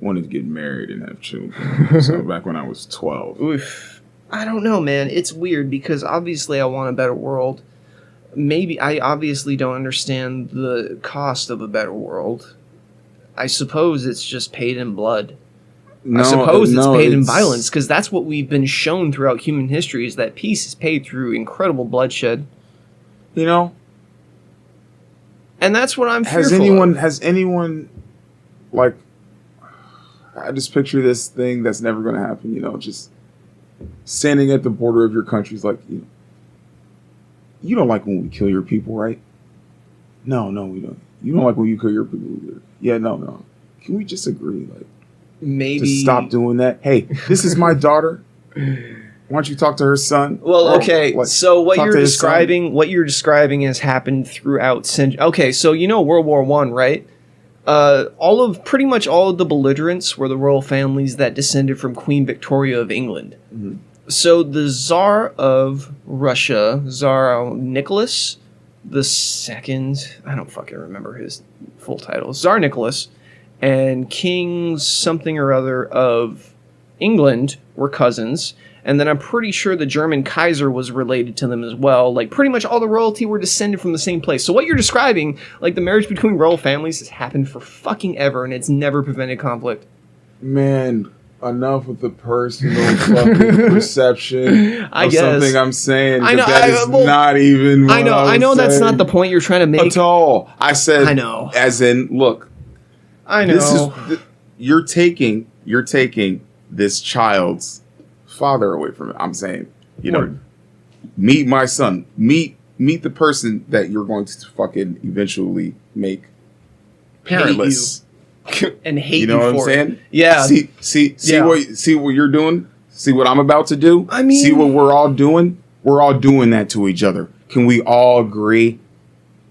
wanted to get married and have children. So back when I was 12. Oof. I don't know, man. It's weird because obviously I want a better world. Maybe I obviously don't understand the cost of a better world. I suppose it's just paid in blood. I suppose it's paid in violence, because that's what we've been shown throughout human history, is that peace is paid through incredible bloodshed. You know? And that's what I'm fearful of. Has anyone, like, I just picture this thing that's never going to happen, you know, just standing at the border of your country's like, you don't like when we kill your people, right? No, we don't. You don't like when you kill your people either. Yeah, no. Can we just agree, like, maybe to stop doing that? Hey, this is my daughter. Why don't you talk to her son? Well, okay. So what you're describing has happened throughout centuries. Okay, so you know World War I, right? Pretty much all of the belligerents were the royal families that descended from Queen Victoria of England. Mm-hmm. So the Tsar of Russia, Tsar Nicholas II, I don't fucking remember his full title, Tsar Nicholas, and King something or other of England were cousins. And then I'm pretty sure the German Kaiser was related to them as well. Like, pretty much all the royalty were descended from the same place. So what you're describing, like the marriage between royal families, has happened for fucking ever, and it's never prevented conflict. Man, enough with the personal fucking perception of something I'm saying. I know. That is not even what I know that's not the point you're trying to make. At all. I said, I know. As in, look. I know. You're taking this child's father away from it. I'm saying, you know, meet my son. Meet the person that you're going to fucking eventually make parentless. And hate you know what I'm saying? It. Yeah. See what you're doing? See what I'm about to do? I mean, see what we're all doing? We're all doing that to each other. Can we all agree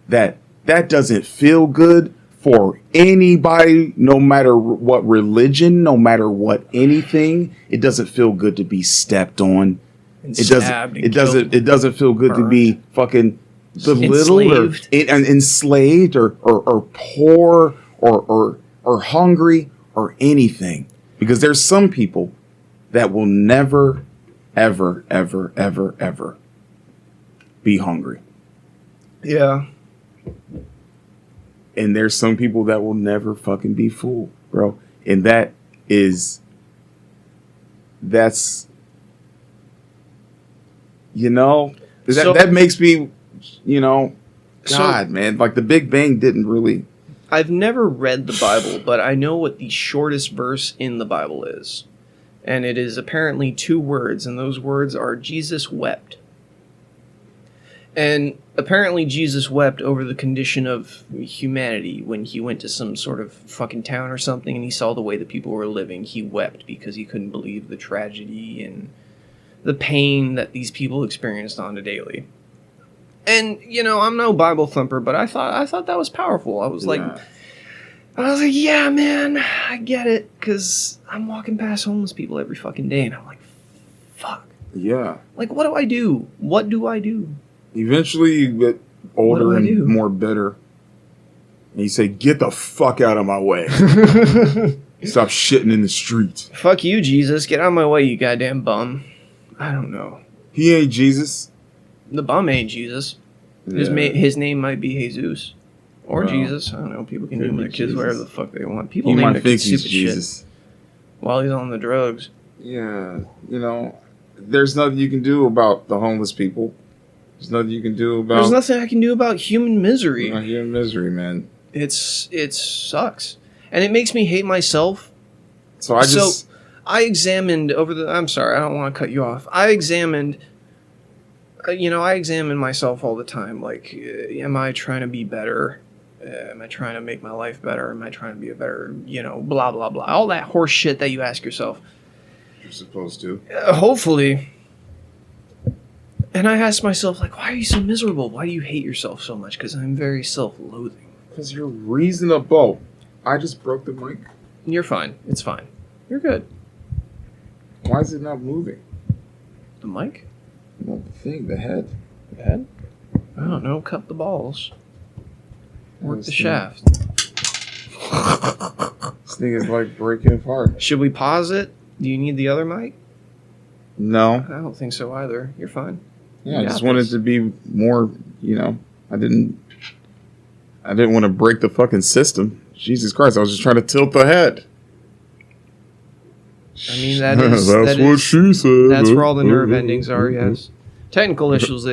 that doesn't feel good for anybody, no matter what religion, no matter what anything? It doesn't feel good to be stepped on. It doesn't feel good to be fucking belittled or enslaved or poor or hungry or anything. Because there's some people that will never, ever, ever, ever, ever be hungry. Yeah. And there's some people that will never fucking be full, bro. And that's, you know, that makes me, you know, God, man, like the Big Bang didn't really. I've never read the Bible, but I know what the shortest verse in the Bible is. And it is apparently 2 words, and those words are Jesus wept. And apparently Jesus wept over the condition of humanity when he went to some sort of fucking town or something and he saw the way that people were living. He wept because he couldn't believe the tragedy and the pain that these people experienced on a daily. And, you know, I'm no Bible thumper, but I thought that was powerful. I was like, yeah, man, I get it. Because I'm walking past homeless people every fucking day, and I'm like, fuck. Yeah. Like, what do I do? What do I do? Eventually, you get older and more bitter. And you say, get the fuck out of my way. Stop shitting in the street. Fuck you, Jesus. Get out of my way, you goddamn bum. I don't know. He ain't Jesus. The bum ain't Jesus. Yeah. His name might be Jesus. Or Jesus. I don't know. People can name their kids whatever the fuck they want. People name their kids stupid shit while he's on the drugs. Yeah. You know, there's nothing you can do about the homeless people. There's nothing you can do about... There's nothing I can do about human misery. Human misery, man. It sucks. And it makes me hate myself. So I examined I'm sorry, I don't want to cut you off. I examined myself all the time. Like, am I trying to be better? Am I trying to make my life better? Am I trying to be a better, blah, blah, blah. All that horse shit that you ask yourself. You're supposed to. Hopefully. And I ask myself, like, why are you so miserable? Why do you hate yourself so much? Because I'm very self-loathing. Because you're reasonable. I just broke the mic. You're fine. It's fine. You're good. Why is it not moving? The mic? No, the thing, the head. The head? I don't know. Cut the balls. Work the shaft. This thing is like breaking apart. Should we pause it? Do you need the other mic? No. I don't think so either. You're fine. Yeah, I just wanted to be more, I didn't want to break the fucking system. Jesus Christ, I was just trying to tilt the head. I mean, that is... That's what she said. That's where all the nerve endings are, yes. Technical issues,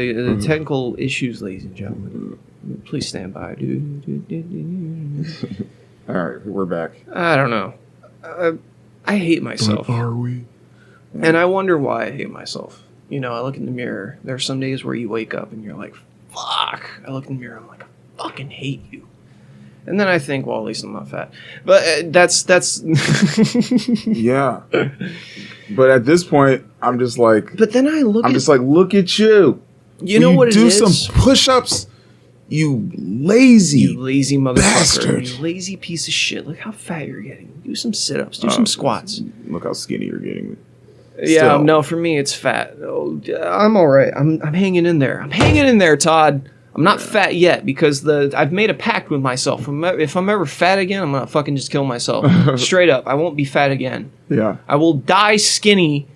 technical issues, ladies and gentlemen. Please stand by. All right, we're back. I don't know. I hate myself. But are we? And I wonder why I hate myself. I look in the mirror. There are some days where you wake up and you're like, fuck. I look in the mirror, I'm like, I fucking hate you. And then I think, well, at least I'm not fat. But that's... Yeah. But at this point, I'm just like... But then I'm just like, look at you. You know what it is? Do some push-ups, you lazy motherfucker. bastard. You lazy piece of shit. Look how fat you're getting. Do some sit-ups. Do some squats. Look how skinny you're getting. Yeah, no, for me, it's fat. Oh, I'm all right. I'm hanging in there. I'm hanging in there, Todd. I'm not fat yet because I've made a pact with myself. If I'm ever fat again, I'm going to fucking just kill myself. Straight up. I won't be fat again. Yeah. I will die skinny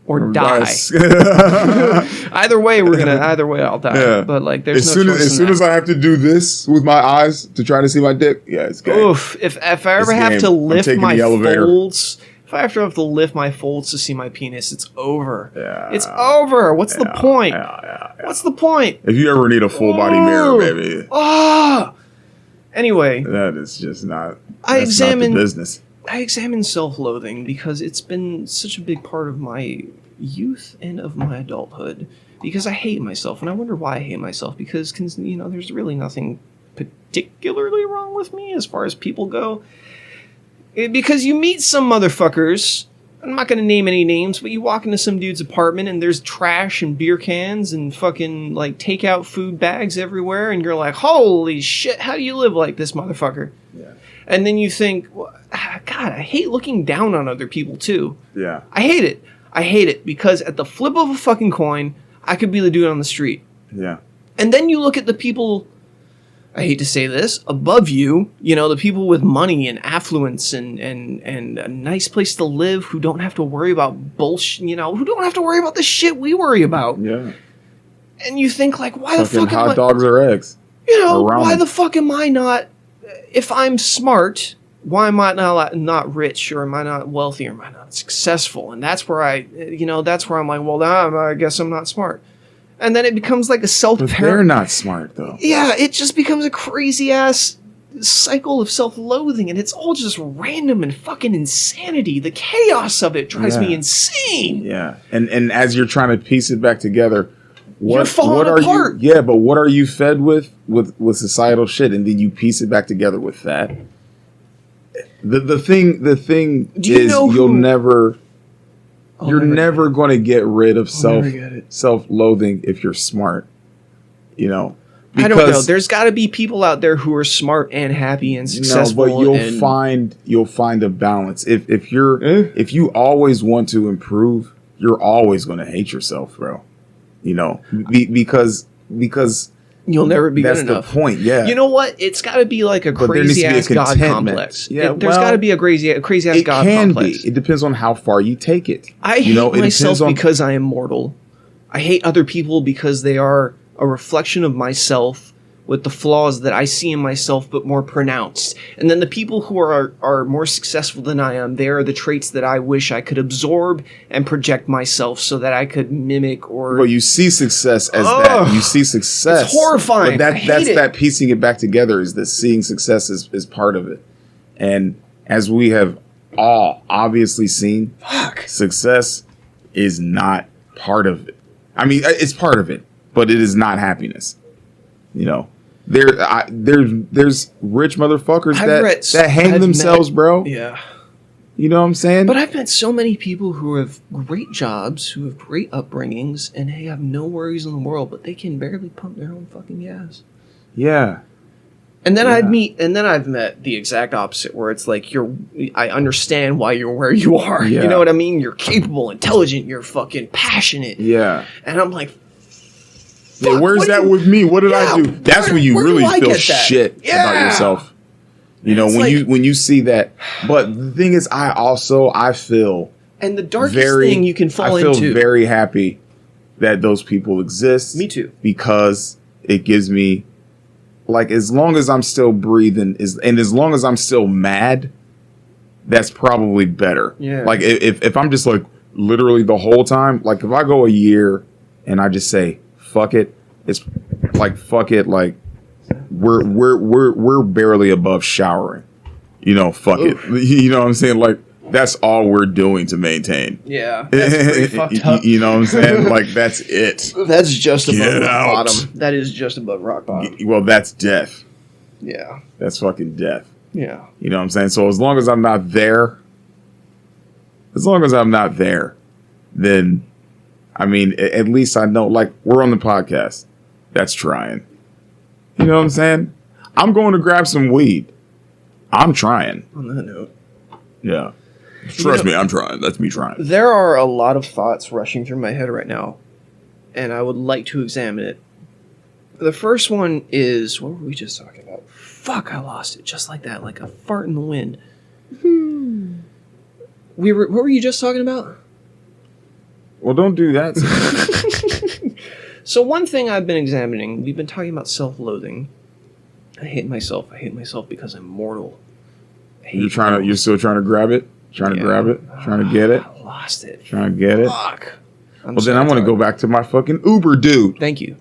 or die. Either way, I'll die. Yeah. But like, there's as soon as I have to do this with my eyes to try to see my dick, yeah, it's game. Oof. If I ever have to lift my folds... If I have to lift my folds to see my penis, it's over. Yeah. It's over. What's the point? Yeah. What's the point? If you ever need a full body mirror, baby. Anyway. That is just not... not the business. I examine self-loathing because it's been such a big part of my youth and of my adulthood. Because I hate myself. And I wonder why I hate myself. Because, there's really nothing particularly wrong with me as far as people go. Because you meet some motherfuckers, I'm not going to name any names, but you walk into some dude's apartment and there's trash and beer cans and fucking like takeout food bags everywhere. And you're like, holy shit, how do you live like this, motherfucker? Yeah. And then you think, well, God, I hate looking down on other people too. Yeah. I hate it because at the flip of a fucking coin, I could be the dude on the street. Yeah. And then you look at the people... I hate to say this, above you, the people with money and affluence and a nice place to live who don't have to worry about bullshit, who don't have to worry about the shit we worry about. Yeah. And you think, like, why the fuck hot dogs or eggs? Why the fuck am I not, if I'm smart, why am I not rich, or am I not wealthy, or am I not successful? And that's where I'm like, well, I guess I'm not smart. And then it becomes like a self-parent. But they're not smart, though. Yeah, it just becomes a crazy-ass cycle of self-loathing, and it's all just random and fucking insanity. The chaos of it drives me insane. Yeah, and as you're trying to piece it back together, you're falling apart. But what are you fed with societal shit, and then you piece it back together with that? The thing is, you'll never... You're never going to get rid of self-loathing if you're smart. Because, I don't know. There's got to be people out there who are smart and happy and successful. No, but you'll find a balance. If you always want to improve, you're always going to hate yourself, bro. Because you'll never be good enough. That's the point. Yeah. You know what? It's got to be like a crazy ass God complex. Yeah. There's got to be a crazy ass God complex. It depends on how far you take it. I hate myself because I am mortal. I hate other people because they are a reflection of myself with the flaws that I see in myself, but more pronounced. And then the people who are more successful than I am, they are the traits that I wish I could absorb and project myself so that I could mimic or... Well, you see success as that. You see success. It's horrifying. But that piecing it back together is that seeing success is part of it. And as we have all obviously seen, success is not part of it. I mean, it's part of it, but it is not happiness. There's rich motherfuckers that hang themselves, bro. Yeah. You know what I'm saying? But I've met so many people who have great jobs, who have great upbringings, and they have no worries in the world, but they can barely pump their own fucking gas. Yeah. And then I've met the exact opposite, where it's like I understand why you're where you are. Yeah. You know what I mean? You're capable, intelligent, you're fucking passionate. Yeah. And I'm like, yeah, where's that with me? What did I do? That's when you really feel shit about yourself. You know, when you see that. But the thing is, I feel, and the darkest thing you can fall into. I feel very happy that those people exist. Me too. Because it gives me, like, as long as I'm still breathing, and as long as I'm still mad, that's probably better. Yeah. Like, if I'm just like literally the whole time, like if I go a year and I just say fuck it, it's like fuck it, like we're barely above showering. You know, fuck it. You know what I'm saying? Like, that's all we're doing to maintain. Yeah. That's pretty fucked up. You know what I'm saying? Like, that's it. That's just above rock out. bottom. That is just above rock bottom. Well, that's death. Yeah. That's fucking death. Yeah. You know what I'm saying? So as long as I'm not there, then, I mean, at least I know, like, we're on the podcast. That's trying. You know what I'm saying? I'm going to grab some weed. I'm trying. On that note. Yeah. Trust me, I'm trying. That's me trying. There are a lot of thoughts rushing through my head right now, and I would like to examine it. The first one is, what were we just talking about? Fuck, I lost it. Just like that, like a fart in the wind. What were you just talking about? Well, don't do that. So one thing I've been examining, we've been talking about self-loathing. I hate myself. I hate myself because I'm mortal. You're still trying to grab it? Trying to grab it? Trying to get it? I lost it. Trying to get it? Fuck. Well, then I want to go back to my fucking Uber dude. Thank you.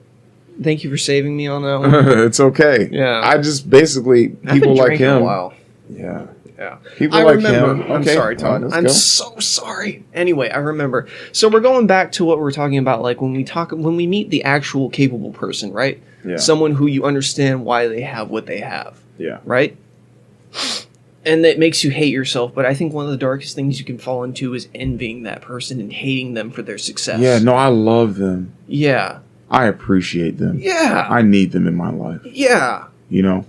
Thank you for saving me on that one. It's okay. Yeah. I just basically, people like him. A while. Yeah. Yeah. People like him. I'm sorry, Todd. I'm so sorry. Anyway, I remember. So we're going back to what we were talking about, like when we meet the actual capable person, right? Yeah. Someone who you understand why they have what they have. Yeah. Right? And that makes you hate yourself, but I think one of the darkest things you can fall into is envying that person and hating them for their success. Yeah, no, I love them. Yeah. I appreciate them. Yeah. I need them in my life. Yeah. You know?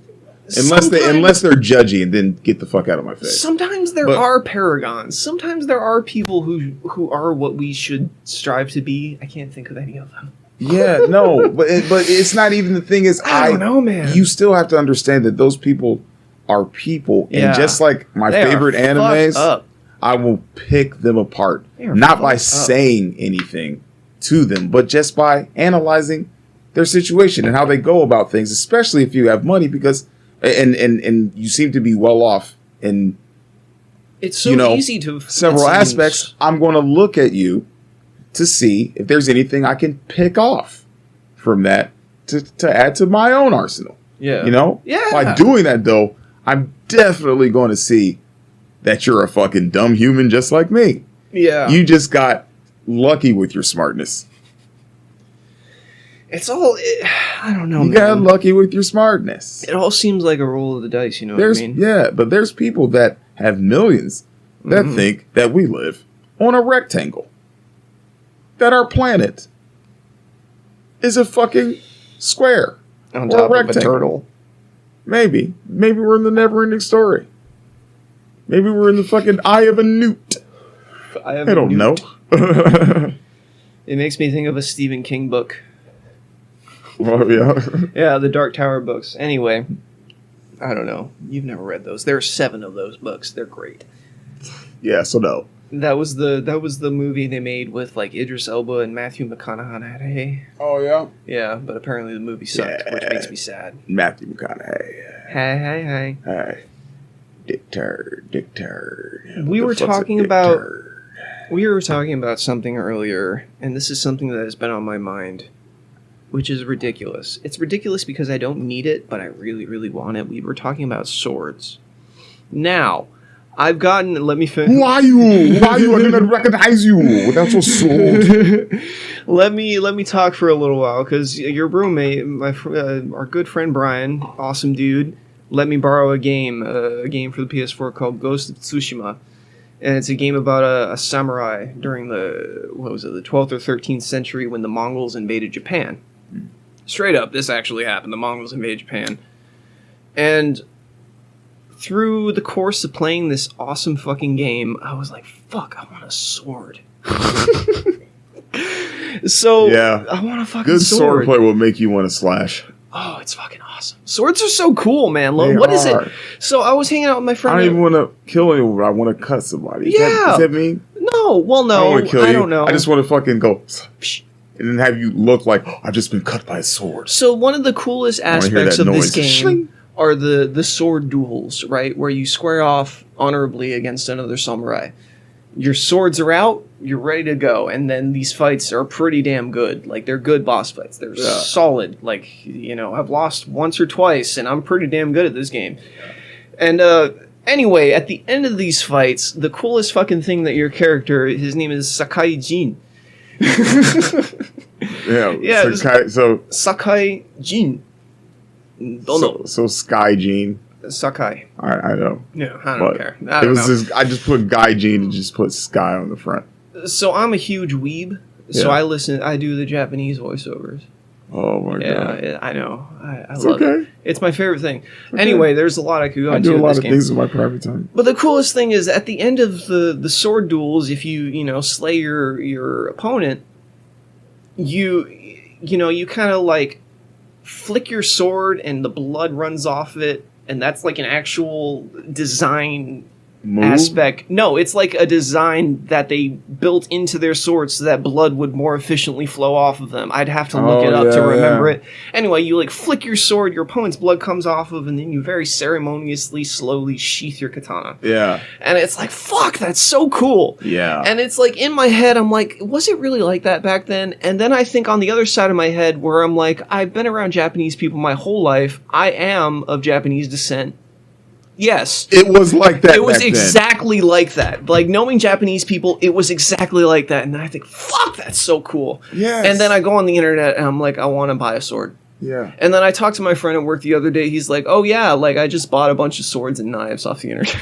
Unless they're judgy, and then get the fuck out of my face. Sometimes there are paragons. Sometimes there are people who are what we should strive to be. I can't think of any of them. Yeah, no, but it's not even the thing is I don't know, man. You still have to understand that those people are people, and just like my favorite animes, I will pick them apart, not by saying anything to them, but just by analyzing their situation and how they go about things, especially if you have money, because and you seem to be well off in it's so easy to several aspects. I'm going to look at you to see if there's anything I can pick off from that to add to my own arsenal. Yeah. You know? Yeah. By doing that, though, I'm definitely going to see that you're a fucking dumb human just like me. Yeah. You just got lucky with your smartness. I don't know, You got lucky with your smartness. It all seems like a roll of the dice, you know what I mean? Yeah, but there's people that have millions that think that we live on a rectangle. That our planet is a fucking square. On top of a turtle. Maybe we're in the never-ending story. Maybe we're in the fucking eye of a newt. I don't know. It makes me think of a Stephen King book. Oh, yeah. Yeah, the Dark Tower books. Anyway, I don't know. You've never read those. There are 7 of those books. They're great. Yeah, so no. That was the movie they made with like Idris Elba and Matthew McConaughey. Oh, yeah? Yeah, but apparently the movie sucked, which makes me sad. Matthew McConaughey. Hey. Dick turd. We were talking about something earlier, and this is something that has been on my mind, which is ridiculous. It's ridiculous because I don't need it, but I really, really want it. We were talking about swords. Now, I've gotten... Let me finish. Why you? I didn't recognize you. That's so sword. Let me talk for a little while, because your roommate, our good friend Brian, awesome dude, let me borrow a game for the PS4 called Ghost of Tsushima. And it's a game about a samurai during the 12th or 13th century when the Mongols invaded Japan. Straight up, this actually happened. The Mongols invaded Japan. And through the course of playing this awesome fucking game, I was like, fuck, I want a sword. So, yeah. I want a fucking Good sword. swordplay will make you want to slash. Oh, it's fucking awesome. Swords are so cool, man. What is it? So I was hanging out with my friend. I don't even want to kill anyone. I want to cut somebody. Yeah. Does that mean? No. Well, no. I don't want to kill you. I don't know. I just want to fucking go and then have you look like, oh, I've just been cut by a sword. So one of the coolest aspects of this game are the sword duels, right? Where you square off honorably against another samurai. Your swords are out, you're ready to go, and then these fights are pretty damn good. Like, they're good boss fights. They're solid. Like, you know, I've lost once or twice, and I'm pretty damn good at this game. And, anyway, at the end of these fights, the coolest fucking thing that your character, his name is Sakai Jin. Yeah, Sakai Jin. So Sky Gene. Sakai. I know. Yeah, I don't care. I just put Guy Gene and just put Sky on the front. So I'm a huge weeb. So I do the Japanese voiceovers. Oh my god. Yeah, I know. I it's love okay. it. It's my favorite thing. Okay. Anyway, there's a lot I could go into. I do a lot of game. things in my private time. But the coolest thing is at the end of the sword duels, if you slay your opponent, you kind of like flick your sword and the blood runs off it, and that's like an actual design aspect. No, it's like a design that they built into their swords so that blood would more efficiently flow off of them. I'd have to look it up to remember it. Anyway, you like flick your sword, your opponent's blood comes off of, and then you very ceremoniously, slowly sheath your katana. Yeah. And it's like, fuck, that's so cool. Yeah. And it's like, in my head, I'm like, was it really like that back then? And then I think on the other side of my head where I'm like, I've been around Japanese people my whole life. I am of Japanese descent. Yes. It was like that. It was exactly like that. Like, knowing Japanese people, it was exactly like that. And then I think, fuck, that's so cool. Yes. And then I go on the internet and I'm like, I want to buy a sword. Yeah. And then I talked to my friend at work the other day. He's like, oh, yeah, like, I just bought a bunch of swords and knives off the internet.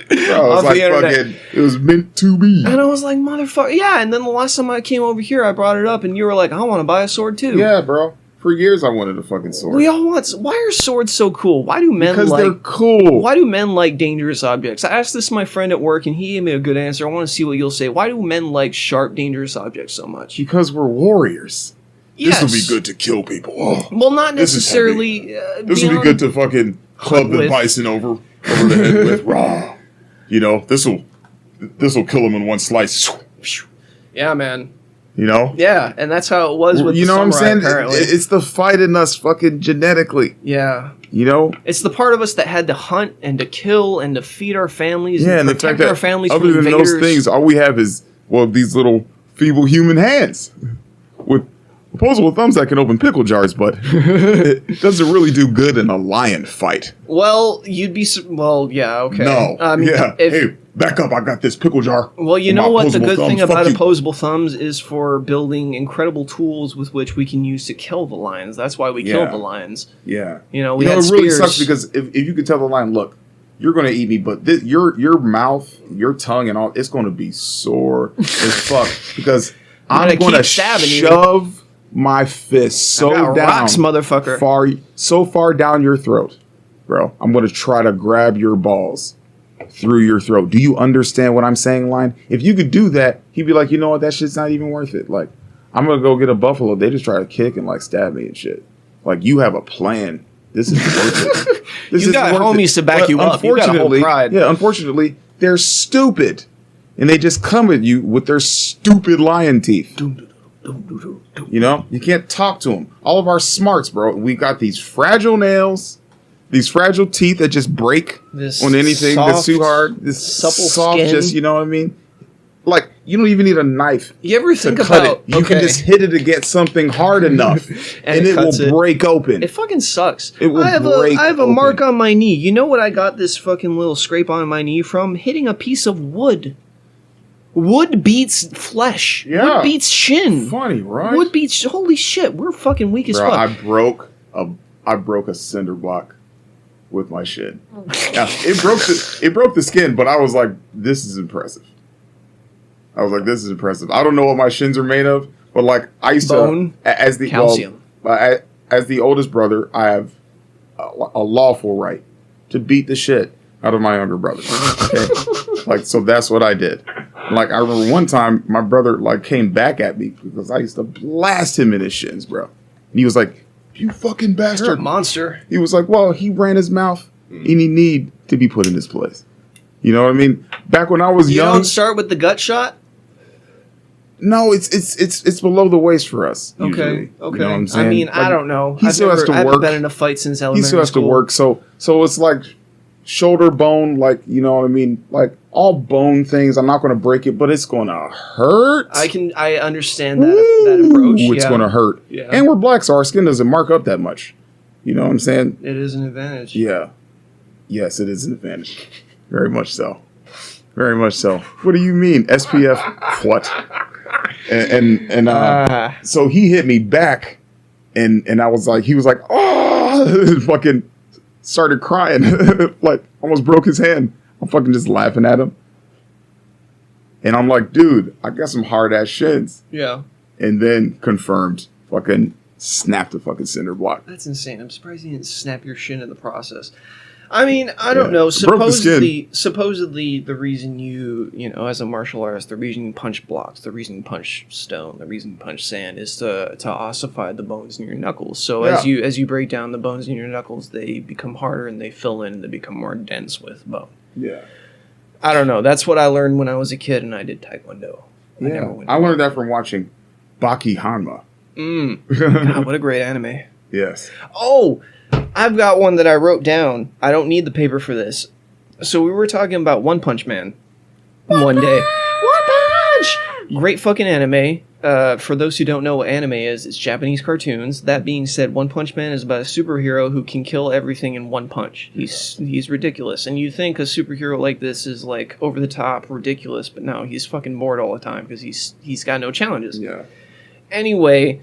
Bro, it's like fucking, it was meant to be. And I was like, motherfucker. Yeah, and then the last time I came over here, I brought it up, and you were like, I want to buy a sword, too. Yeah, bro. For years, I wanted a fucking sword. We all want... Why are swords so cool? Why do men because they're cool. Why do men like dangerous objects? I asked this to my friend at work, and he gave me a good answer. I want to see what you'll say. Why do men like sharp, dangerous objects so much? Because we're warriors. Yes. This will be good to kill people. Oh, well, not necessarily... This will be good to fucking club the bison over the head with. Raw. You know, this will kill him in one slice. Yeah, man. You know? Yeah, and that's how it was with the samurai, what I'm saying? apparently. It's the fight in us fucking genetically. Yeah. You know? It's the part of us that had to hunt and to kill and to feed our families and protect the fact that our families other from than invaders. those things, all we have is, well, these little feeble human hands with opposable thumbs that can open pickle jars, but it doesn't really do good in a lion fight. Well, you'd be... Well, yeah, okay. No. Yeah. Hey, back up. I got this pickle jar. Well, you know what? The good thing about you. opposable thumbs is for building incredible tools with which we can use to kill the lions. That's why we killed the lions. Yeah. You know, we had it really spears. sucks because if you could tell the lion, look, you're going to eat me, but your mouth, your tongue, and all, it's going to be sore as fuck because I'm going to shove my fist so down, rocks, motherfucker, so far down your throat, bro. I'm going to try to grab your balls through your throat. Do you understand what I'm saying, lion? If you could do that, he'd be like, you know what, that shit's not even worth it. Like, I'm going to go get a buffalo. They just try to kick and like stab me and shit. Like, you have a plan. This is worth it. You got homies to back you up. You got a whole pride. Yeah, unfortunately, they're stupid. And they just come at you with their stupid lion teeth. You know? You can't talk to them. All of our smarts, bro. We got these fragile nails, these fragile teeth that just break on anything that's too hard. This supple soft, skin. just, you know what I mean? Like, you don't even need a knife. You ever think to cut about it. You can just hit it against something hard enough, and it will break open. It fucking sucks. It will I have a mark on my knee. You know what I got this fucking little scrape on my knee from? Hitting a piece of wood. Wood beats flesh. Yeah. Wood beats shin. Funny, right? Wood beats... Holy shit, we're fucking weak as fuck. I broke a cinder block with my shin. Now, it broke the skin, but I was like, this is impressive. I don't know what my shins are made of, but like I used Bone, to, as the calcium. As the oldest brother, I have a lawful right to beat the shit out of my younger brother. Okay, like so that's what I did. Like I remember one time my brother like came back at me because I used to blast him in his shins, bro. And he was like, "You fucking bastard, You're a monster." He was like, "Well, he ran his mouth, and he need to be put in his place." You know what I mean? Back when I was young, you don't start with the gut shot. No, it's below the waist for us. Okay, usually. okay. You know what I'm saying? I mean, like, I don't know. He still has to I haven't work. been in a fight since elementary He still has school. to work. So it's like shoulder bone, like you know what I mean, like all bone things. I'm not going to break it, but it's going to hurt. I understand that approach. It's going to hurt. Yeah. And we're black, so our skin doesn't mark up that much. You know what I'm saying? It is an advantage. Yeah. Yes, it is an advantage. Very much so. Very much so. What do you mean? SPF what? And so he hit me back and I was like, he was like, oh, fucking started crying. Like almost broke his hand. I'm fucking just laughing at him. And I'm like, dude, I got some hard ass shins. Yeah. And then confirmed, fucking snapped the fucking cinder block. That's insane. I'm surprised you didn't snap your shin in the process. I mean, I don't know. Supposedly the reason you know, as a martial artist, the reason you punch blocks, the reason you punch stone, the reason you punch sand is to ossify the bones in your knuckles. So as you break down the bones in your knuckles, they become harder and they fill in and they become more dense with bone. Yeah. I don't know. That's what I learned when I was a kid and I did Taekwondo. I learned that from watching Baki Hanma. God, what a great anime. Yes. Oh, I've got one that I wrote down. I don't need the paper for this. So we were talking about One Punch Man one day. One Punch! Great fucking anime. For those who don't know what anime is, it's Japanese cartoons. That being said, One Punch Man is about a superhero who can kill everything in one punch. He's ridiculous. And you think a superhero like this is like over the top, ridiculous, but no, he's fucking bored all the time because he's got no challenges. Yeah. Anyway,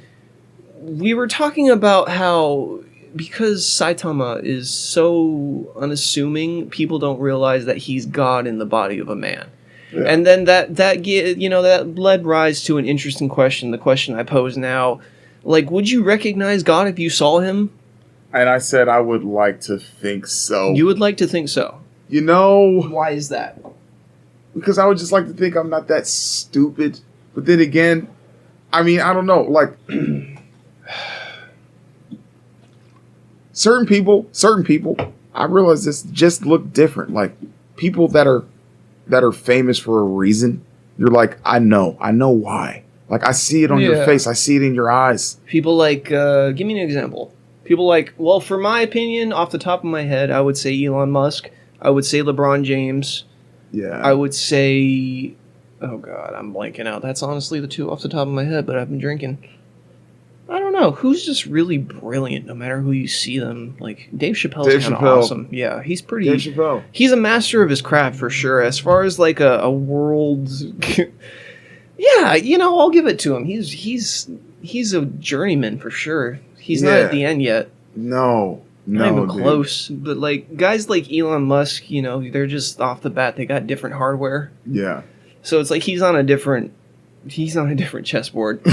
we were talking about how because Saitama is so unassuming, people don't realize that he's God in the body of a man. Yeah. And then that led rise to an interesting question, the question I pose now. Like, would you recognize God if you saw him? And I said I would like to think so. You would like to think so? You know... Why is that? Because I would just like to think I'm not that stupid. But then again, I mean, I don't know, like... Certain people, I realize this just look different. Like people that are famous for a reason. You're like, I know why. Like I see it on your face. I see it in your eyes. People like, give me an example. People like, well, for my opinion, off the top of my head, I would say Elon Musk. I would say LeBron James. Yeah. I would say, oh God, I'm blanking out. That's honestly the two off the top of my head, but I've been drinking. I don't know. Who's just really brilliant no matter who you see them? Like, Dave Chappelle's kind of awesome. Yeah, he's pretty... Dave Chappelle. He's a master of his craft, for sure. As far as, like, a world... yeah, you know, I'll give it to him. He's a journeyman, for sure. He's not at the end yet. No, not even close. But, like, guys like Elon Musk, you know, they're just off the bat. They got different hardware. Yeah. So it's like he's on a different chessboard.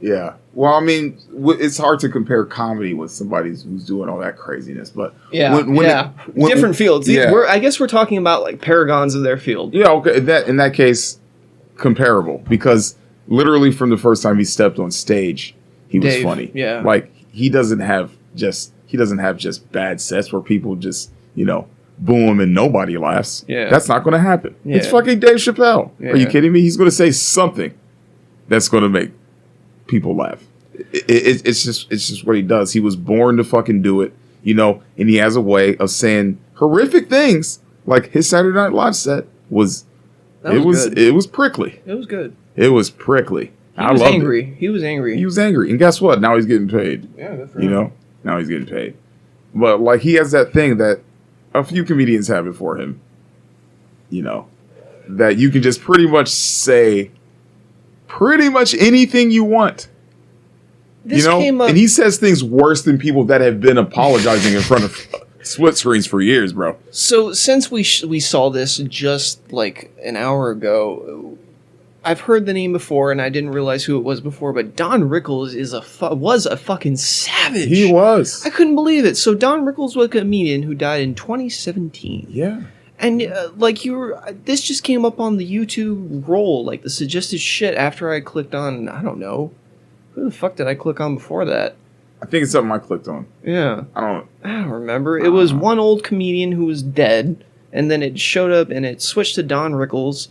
Yeah. Well, I mean, it's hard to compare comedy with somebody who's doing all that craziness, but different fields. Yeah. I guess we're talking about like paragons of their field. Yeah. Okay. In that case, comparable because literally from the first time he stepped on stage, he was funny. Yeah. Like he doesn't have just bad sets where people just boo him and nobody laughs. Yeah. That's not going to happen. Yeah. It's fucking Dave Chappelle. Yeah. Are you kidding me? He's going to say something that's going to make people laugh. It's just what he does. He was born to fucking do it, and he has a way of saying horrific things. Like his Saturday Night Live set was good. It was prickly. It was good. It was prickly. He was angry. He was angry. And guess what? Now he's getting paid. Yeah, good for him. Now he's getting paid. But like he has that thing that a few comedians have it for him. That you can just pretty much say pretty much anything you want. This came up, and he says things worse than people that have been apologizing in front of split screens for years, bro. So since we saw this just like an hour ago, I've heard the name before and I didn't realize who it was before, but Don Rickles was a fucking savage. He was. I couldn't believe it. So Don Rickles was a comedian who died in 2017. Yeah. And this just came up on the YouTube roll, like the suggested shit after I clicked on, I don't know. Who the fuck did I click on before that? I think it's something I clicked on. Yeah. I don't remember. It was one old comedian who was dead, and then it showed up and it switched to Don Rickles,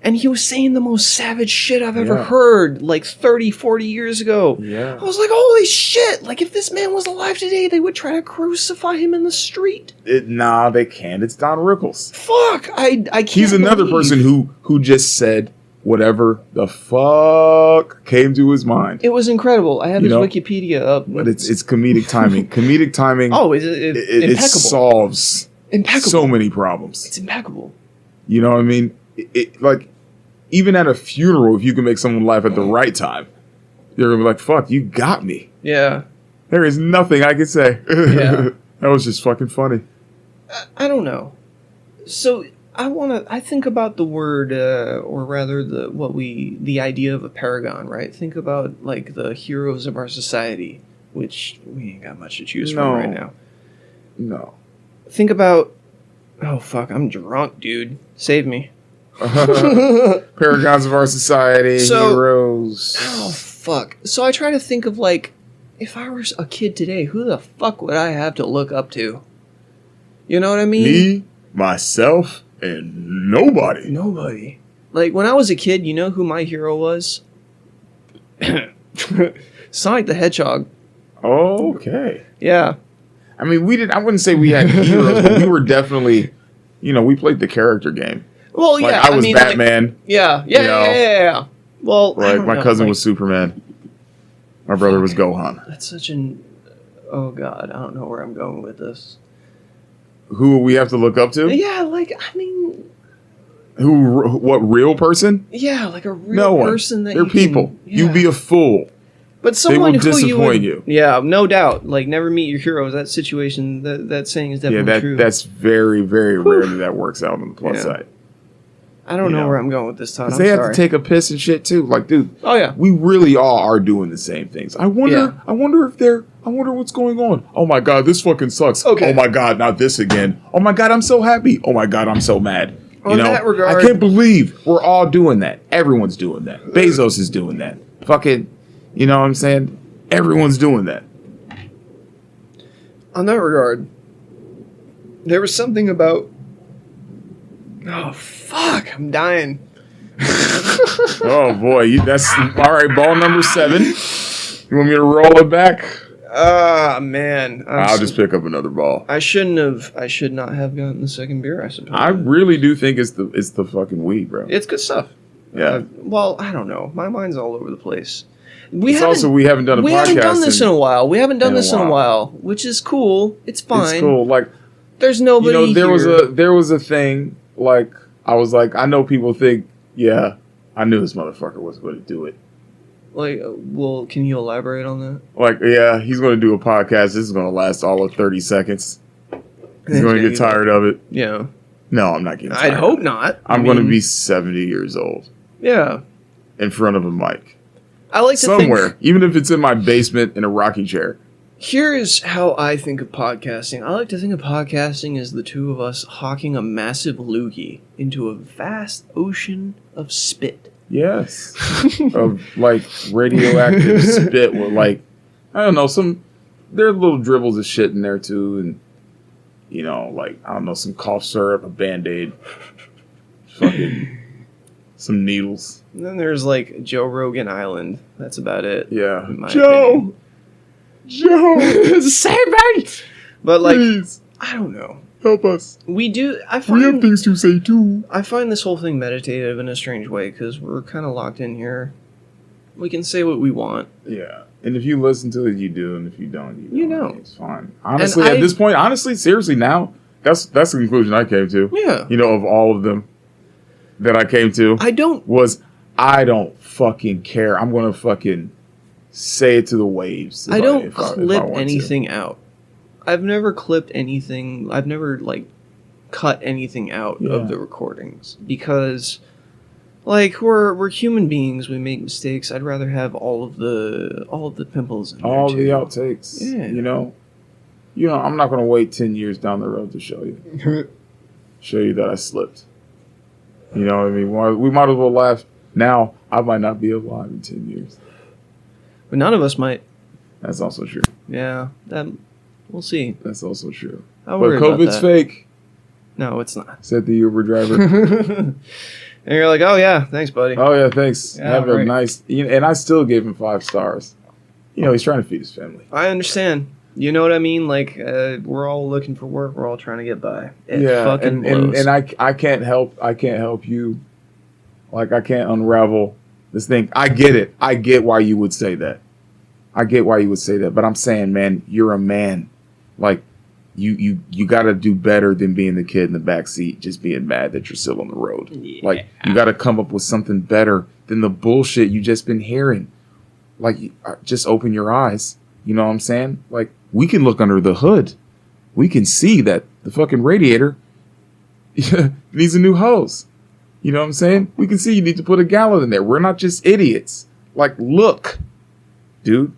and he was saying the most savage shit I've ever heard, like 30, 40 years ago. Yeah. I was like, holy shit! Like, if this man was alive today, they would try to crucify him in the street. Nah, they can't. It's Don Rickles. Fuck! I can't He's another person who just said whatever the fuck came to his mind. It was incredible. I have his Wikipedia up. But it's comedic timing. Comedic timing. Oh, it it solves so many problems. It's impeccable. You know what I mean? Like, even at a funeral, if you can make someone laugh at the right time, you're going to be like, fuck, you got me. Yeah. There is nothing I can say. Yeah. That was just fucking funny. I don't know. So I think about the word, or rather the idea of a paragon, right? Think about like the heroes of our society, which we ain't got much to choose from right now. No. Think about, oh fuck, I'm drunk, dude. Save me. Paragons of our society, heroes. Oh fuck. So I try to think of like, if I was a kid today, who the fuck would I have to look up to? You know what I mean? Me, myself, and nobody. Nobody. Like, when I was a kid, you know who my hero was? Sonic the Hedgehog. Okay. Yeah. I mean, I wouldn't say we had heroes, but we were definitely, we played the character game. Well, like, yeah. I was Batman. Like, yeah. Well, like, my cousin was Superman. My brother was Gohan. That's such oh God, I don't know where I'm going with this. Who we have to look up to? Yeah, like, I mean... What, real person? Yeah, like a real person that They're people. You'd be a fool. But someone they will disappoint you. Yeah, no doubt. Like, never meet your heroes. That situation, that saying is definitely true. That's very, very rare that works out on the plus side. I don't know where I'm going with this, Todd. They have to take a piss and shit too. Like, dude. Oh yeah. We really all are doing the same things. I wonder what's going on. Oh my God, this fucking sucks. Okay. Oh my God, not this again. Oh my God, I'm so happy. Oh my God, I'm so mad. In that regard, I can't believe we're all doing that. Everyone's doing that. Bezos is doing that. Fucking, you know what I'm saying? Everyone's doing that. On that regard, there was something about... Oh, fuck. I'm dying. Oh, boy. That's... All right, ball number 7. You want me to roll it back? Man. I'll just pick up another ball. I should not have gotten the second beer, I suppose. I really do think it's the fucking weed, bro. It's good stuff. Yeah. Well, I don't know. My mind's all over the place. We haven't done a podcast. We haven't done this in a while. We haven't done this in a while, which is cool. It's fine. It's cool. Like, there's nobody here. There was a thing, like, I was like, I know people think, yeah, I knew this motherfucker was going to do it. Like, well, can you elaborate on that? Like, yeah, he's going to do a podcast. This is going to last all of 30 seconds. He's going to get tired of it. Yeah. No, I'm not getting tired. I'd hope not. I'm going to be 70 years old. Yeah. In front of a mic. I like to somewhere, even if it's in my basement in a rocking chair. Here's how I think of podcasting. I like to think of podcasting as the two of us hawking a massive loogie into a vast ocean of spit. Yes. Of, like, radioactive spit with, like, I don't know, there are little dribbles of shit in there, too, and, like, I don't know, some cough syrup, a Band-Aid, fucking, some needles. And then there's, like, Joe Rogan Island. That's about it. Yeah. Joe! Save me! But, like, please. I don't know. Help us. We have things to say, too. I find this whole thing meditative in a strange way, because we're kind of locked in here. We can say what we want. Yeah. And if you listen to it, you do, and if you don't, you don't. It's fine. Honestly, at this point, seriously, now, that's the conclusion I came to. Yeah. Of all of them that I came to. I don't fucking care. I'm going to fucking say it to the waves. I don't clip anything out. I've never clipped anything. I've never like cut anything out of the recordings because, like, we're human beings. We make mistakes. I'd rather have all of the pimples in all there the too. outtakes. Yeah. You know, I'm not gonna wait 10 years down the road to show you that I slipped. You know what I mean? We might as well laugh now. I might not be alive in 10 years. But none of us might. That's also true. Yeah, we'll see. That's also true. But COVID's fake. No, it's not. Said the Uber driver. And you're like, oh yeah, thanks, buddy. Oh yeah, thanks. Yeah, Have a right. nice. And I still gave him 5 stars. You know, he's trying to feed his family. I understand. You know what I mean? Like, we're all looking for work. We're all trying to get by. It Yeah, fucking blows. and I can't help you. Like, I can't unravel this thing. I get it. I get why you would say that. But I'm saying, man, you're a man. Like, you got to do better than being the kid in the back seat, just being mad that you're still on the road. Yeah. Like, you got to come up with something better than the bullshit you just been hearing. Like, just open your eyes. You know what I'm saying? Like, we can look under the hood. We can see that the fucking radiator needs a new hose. You know what I'm saying? We can see you need to put a gallon in there. We're not just idiots. Like, look, dude,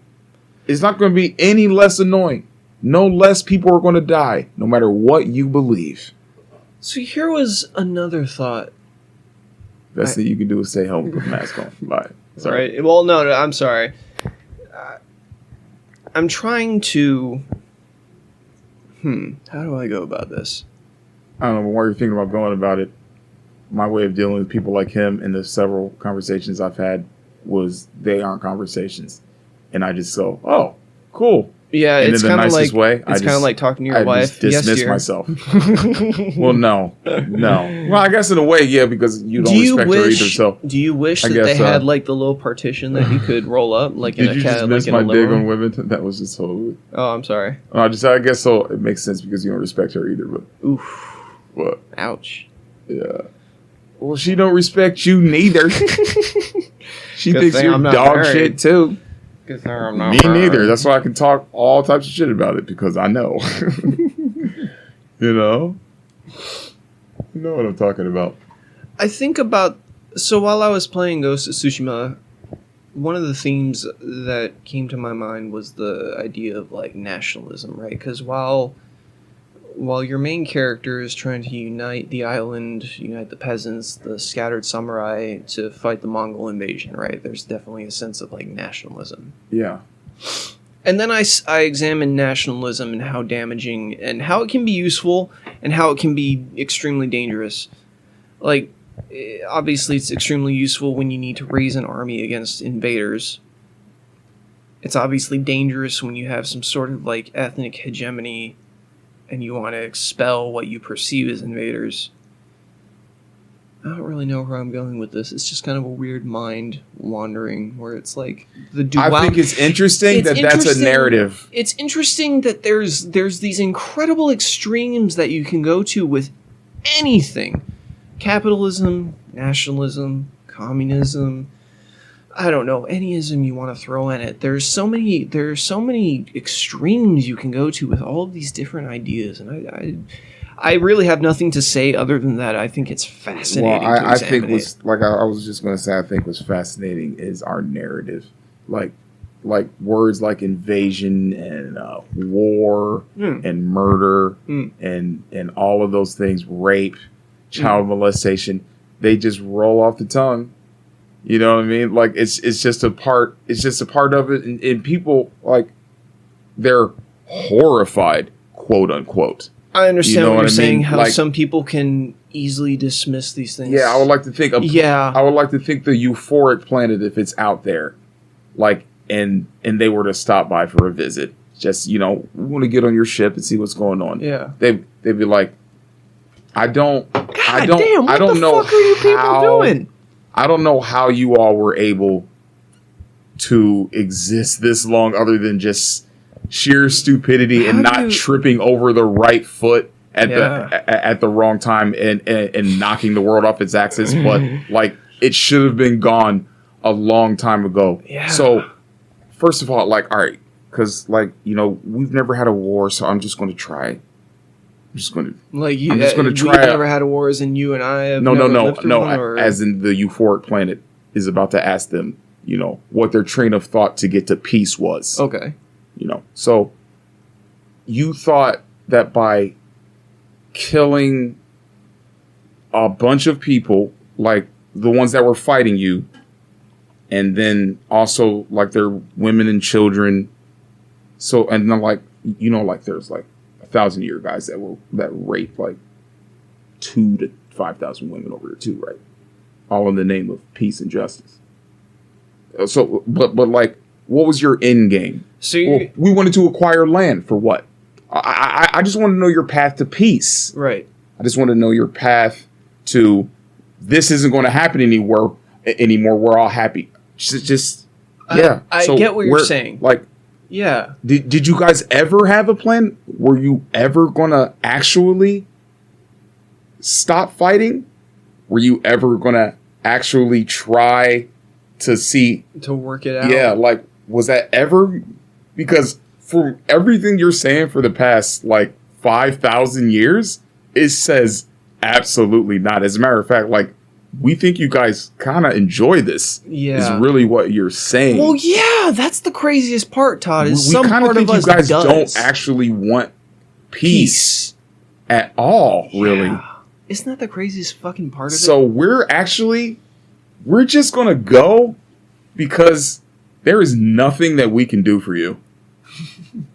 it's not going to be any less annoying. No less people are going to die, no matter what you believe. So here was another thought. Best thing you can do is stay home and put a mask on. Bye. Sorry. Right. Well, no, I'm sorry. I'm trying to... How do I go about this? I don't know, while you're thinking about going about it, my way of dealing with people like him in the several conversations I've had was they aren't conversations. And I just go, oh, cool. Yeah, And it's in the kind of nicest like way, it's kind of like talking to your wife. Just dismiss dear. myself. Well, no. Well, I guess in a way, yeah, because you don't respect her either. So do you wish I that guess, they had like the little partition that you could roll up, like in did a you just cat, miss like my in a dig limo? on women? That was just totally. Oh, I'm sorry. I guess so. It makes sense because you don't respect her either. But Oof. what? Ouch. Yeah. Well, she don't respect you neither. She Good thinks thing you're I'm not dog married. shit too. Good thing I'm not Me married. neither. That's why I can talk all types of shit about it because I know. You know? You know what I'm talking about. I think about... So while I was playing Ghost of Tsushima, one of the themes that came to my mind was the idea of, like, nationalism, right? Because while your main character is trying to unite the island, unite the peasants, the scattered samurai to fight the Mongol invasion, right? There's definitely a sense of, like, nationalism. Yeah. And then I examine nationalism and how damaging and how it can be useful and how it can be extremely dangerous. Like, obviously it's extremely useful when you need to raise an army against invaders. It's obviously dangerous when you have some sort of, like, ethnic hegemony and you want to expel what you perceive as invaders. I don't really know where I'm going with this. It's just kind of a weird mind wandering where it's like the duality. I think it's interesting that's a narrative. It's interesting that there's these incredible extremes that you can go to with anything. Capitalism, nationalism, communism, I don't know, any ism you want to throw in it. There's so many extremes you can go to with all of these different ideas, and I really have nothing to say other than that. I think it's fascinating. Well, I examine think was like I was just going to say. I think what's fascinating is our narrative, like words like invasion and war and murder and all of those things, rape, child molestation. They just roll off the tongue. You know what I mean? Like it's just a part. It's just a part of it, and people like they're horrified, quote unquote. I understand what you're saying. How like, some people can easily dismiss these things. Yeah, I would like to think. I would like to think the euphoric planet, if it's out there, like, and they were to stop by for a visit, just we want to get on your ship and see what's going on. Yeah, they'd be like, I don't what the fuck are you people doing? I don't know how you all were able to exist this long, other than just sheer stupidity and not tripping over the right foot at the wrong time and knocking the world off its axis. But like it should have been gone a long time ago. Yeah. So first of all, like, all right, Because, like, you know, we've never had a war, so I'm just going to try. I'm just going to try. We've never had a war, as in you and I have. No. One, as in the euphoric planet is about to ask them, you know, what their train of thought to get to peace was. Okay. You know, so you thought that by killing a bunch of people, like the ones that were fighting you, and then also like their women and children. So, and then like, you know, like there's like 1,000-year guys that raped like 2,000 to 5,000 women over there too, right? All in the name of peace and justice. So, but like, what was your end game? So we wanted to acquire land for what? I just want to know your path to peace. Right. I just want to know your path to this isn't going to happen anymore. We're all happy. Just yeah. I get what you're saying. Like, yeah. Did you guys ever have a plan? Were you ever going to actually stop fighting? Were you ever going to actually try to see to work it out? Yeah, like was that ever? Because from everything you're saying for the past like 5,000 years, it says absolutely not. As a matter of fact, like we think you guys kind of enjoy this. Yeah, is really what you're saying. Well, yeah, that's the craziest part, Todd. Is we some kind part of think of us you guys does. don't actually want peace at all. Really, isn't that the craziest fucking part of it? So we're just gonna go because there is nothing that we can do for you.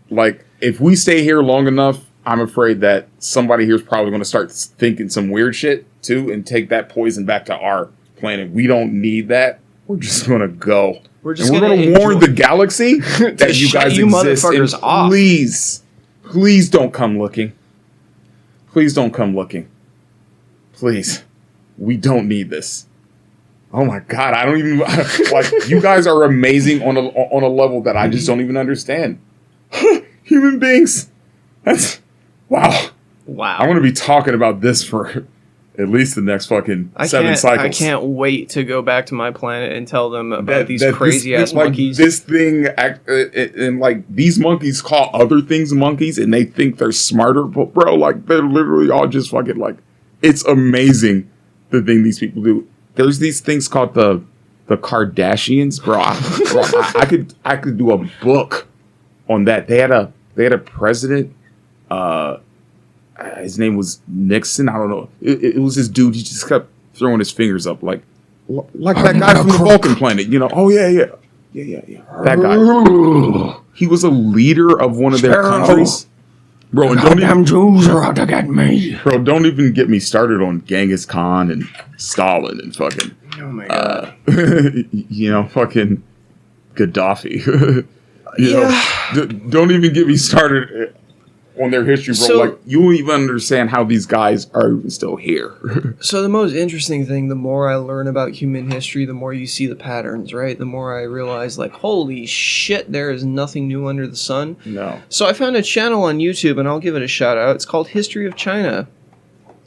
Like, if we stay here long enough, I'm afraid that somebody here is probably going to start thinking some weird shit, too, and take that poison back to our planet. We don't need that. We're just going to go. We're going to warn the galaxy that you guys exist. And off. Please don't come looking. Please don't come looking. Please. We don't need this. Oh my God, I don't even like you guys are amazing on a level that I just don't even understand. Human beings. That's wow. I'm going to be talking about this for at least the next fucking 7 cycles. I can't wait to go back to my planet and tell them about these crazy ass monkeys. This thing and like these monkeys call other things monkeys and they think they're smarter, but bro, like they're literally all just fucking like it's amazing the thing these people do. There's these things called the Kardashians, bro. I could do a book on that. They had a president. His name was Nixon. I don't know. It was this dude. He just kept throwing his fingers up like that guy from the Vulcan planet. You know? Oh yeah. That guy. He was a leader of one of their countries. Bro, and damn Jews are out to get me. Bro, don't even get me started on Genghis Khan and Stalin and fucking. Oh my God. You know, fucking Gaddafi. you know, don't even get me started on their history, bro. Like, you don't even understand how these guys are even still here. So the most interesting thing, the more I learn about human history, the more you see the patterns, right? The more I realize, like, holy shit, there is nothing new under the sun. No. So I found a channel on YouTube, and I'll give it a shout out. It's called History of China.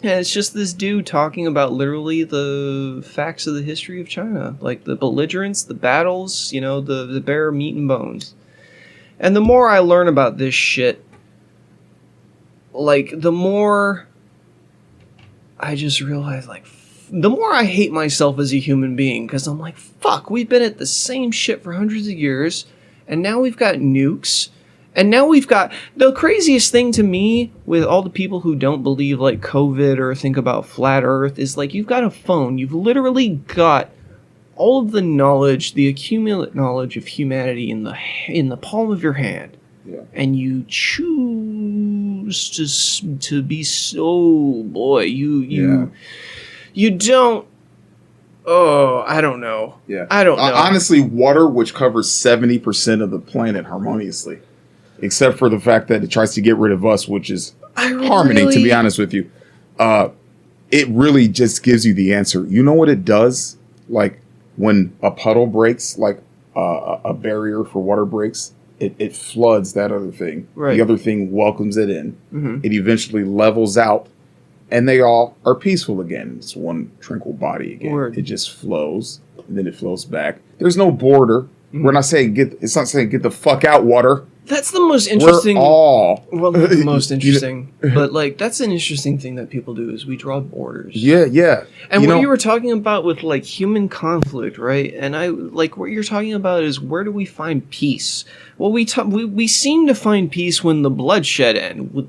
And it's just this dude talking about literally the facts of the history of China. Like the belligerents, the battles, you know, the bare meat and bones. And the more I learn about this shit, like, the more I just realize, like, the more I hate myself as a human being, because I'm like, fuck, we've been at the same shit for hundreds of years, and now we've got nukes, and now we've got, the craziest thing to me, with all the people who don't believe, like, COVID or think about flat Earth, is, like, you've got a phone, you've literally got all of the knowledge, the accumulated knowledge of humanity in the palm of your hand. Yeah. And you choose to be so, boy, you don't. Oh, I don't know. Yeah, I don't know. Honestly, water, which covers 70% of the planet harmoniously, except for the fact that it tries to get rid of us, which is harmony. To be honest with you, it really just gives you the answer. You know what it does? Like when a puddle breaks, like a barrier for water breaks. It floods that other thing. Right. The other thing welcomes it in. Mm-hmm. It eventually levels out, and they all are peaceful again. It's one tranquil body again. Word. It just flows, and then it flows back. There's no border. Mm-hmm. We're not saying it's not saying get the fuck out, water. That's the most interesting. We're all Well, not the most interesting, but like that's an interesting thing that people do is we draw borders. Yeah. And what you were talking about with like human conflict, right? And I like what you're talking about is where do we find peace? Well, we seem to find peace when the bloodshed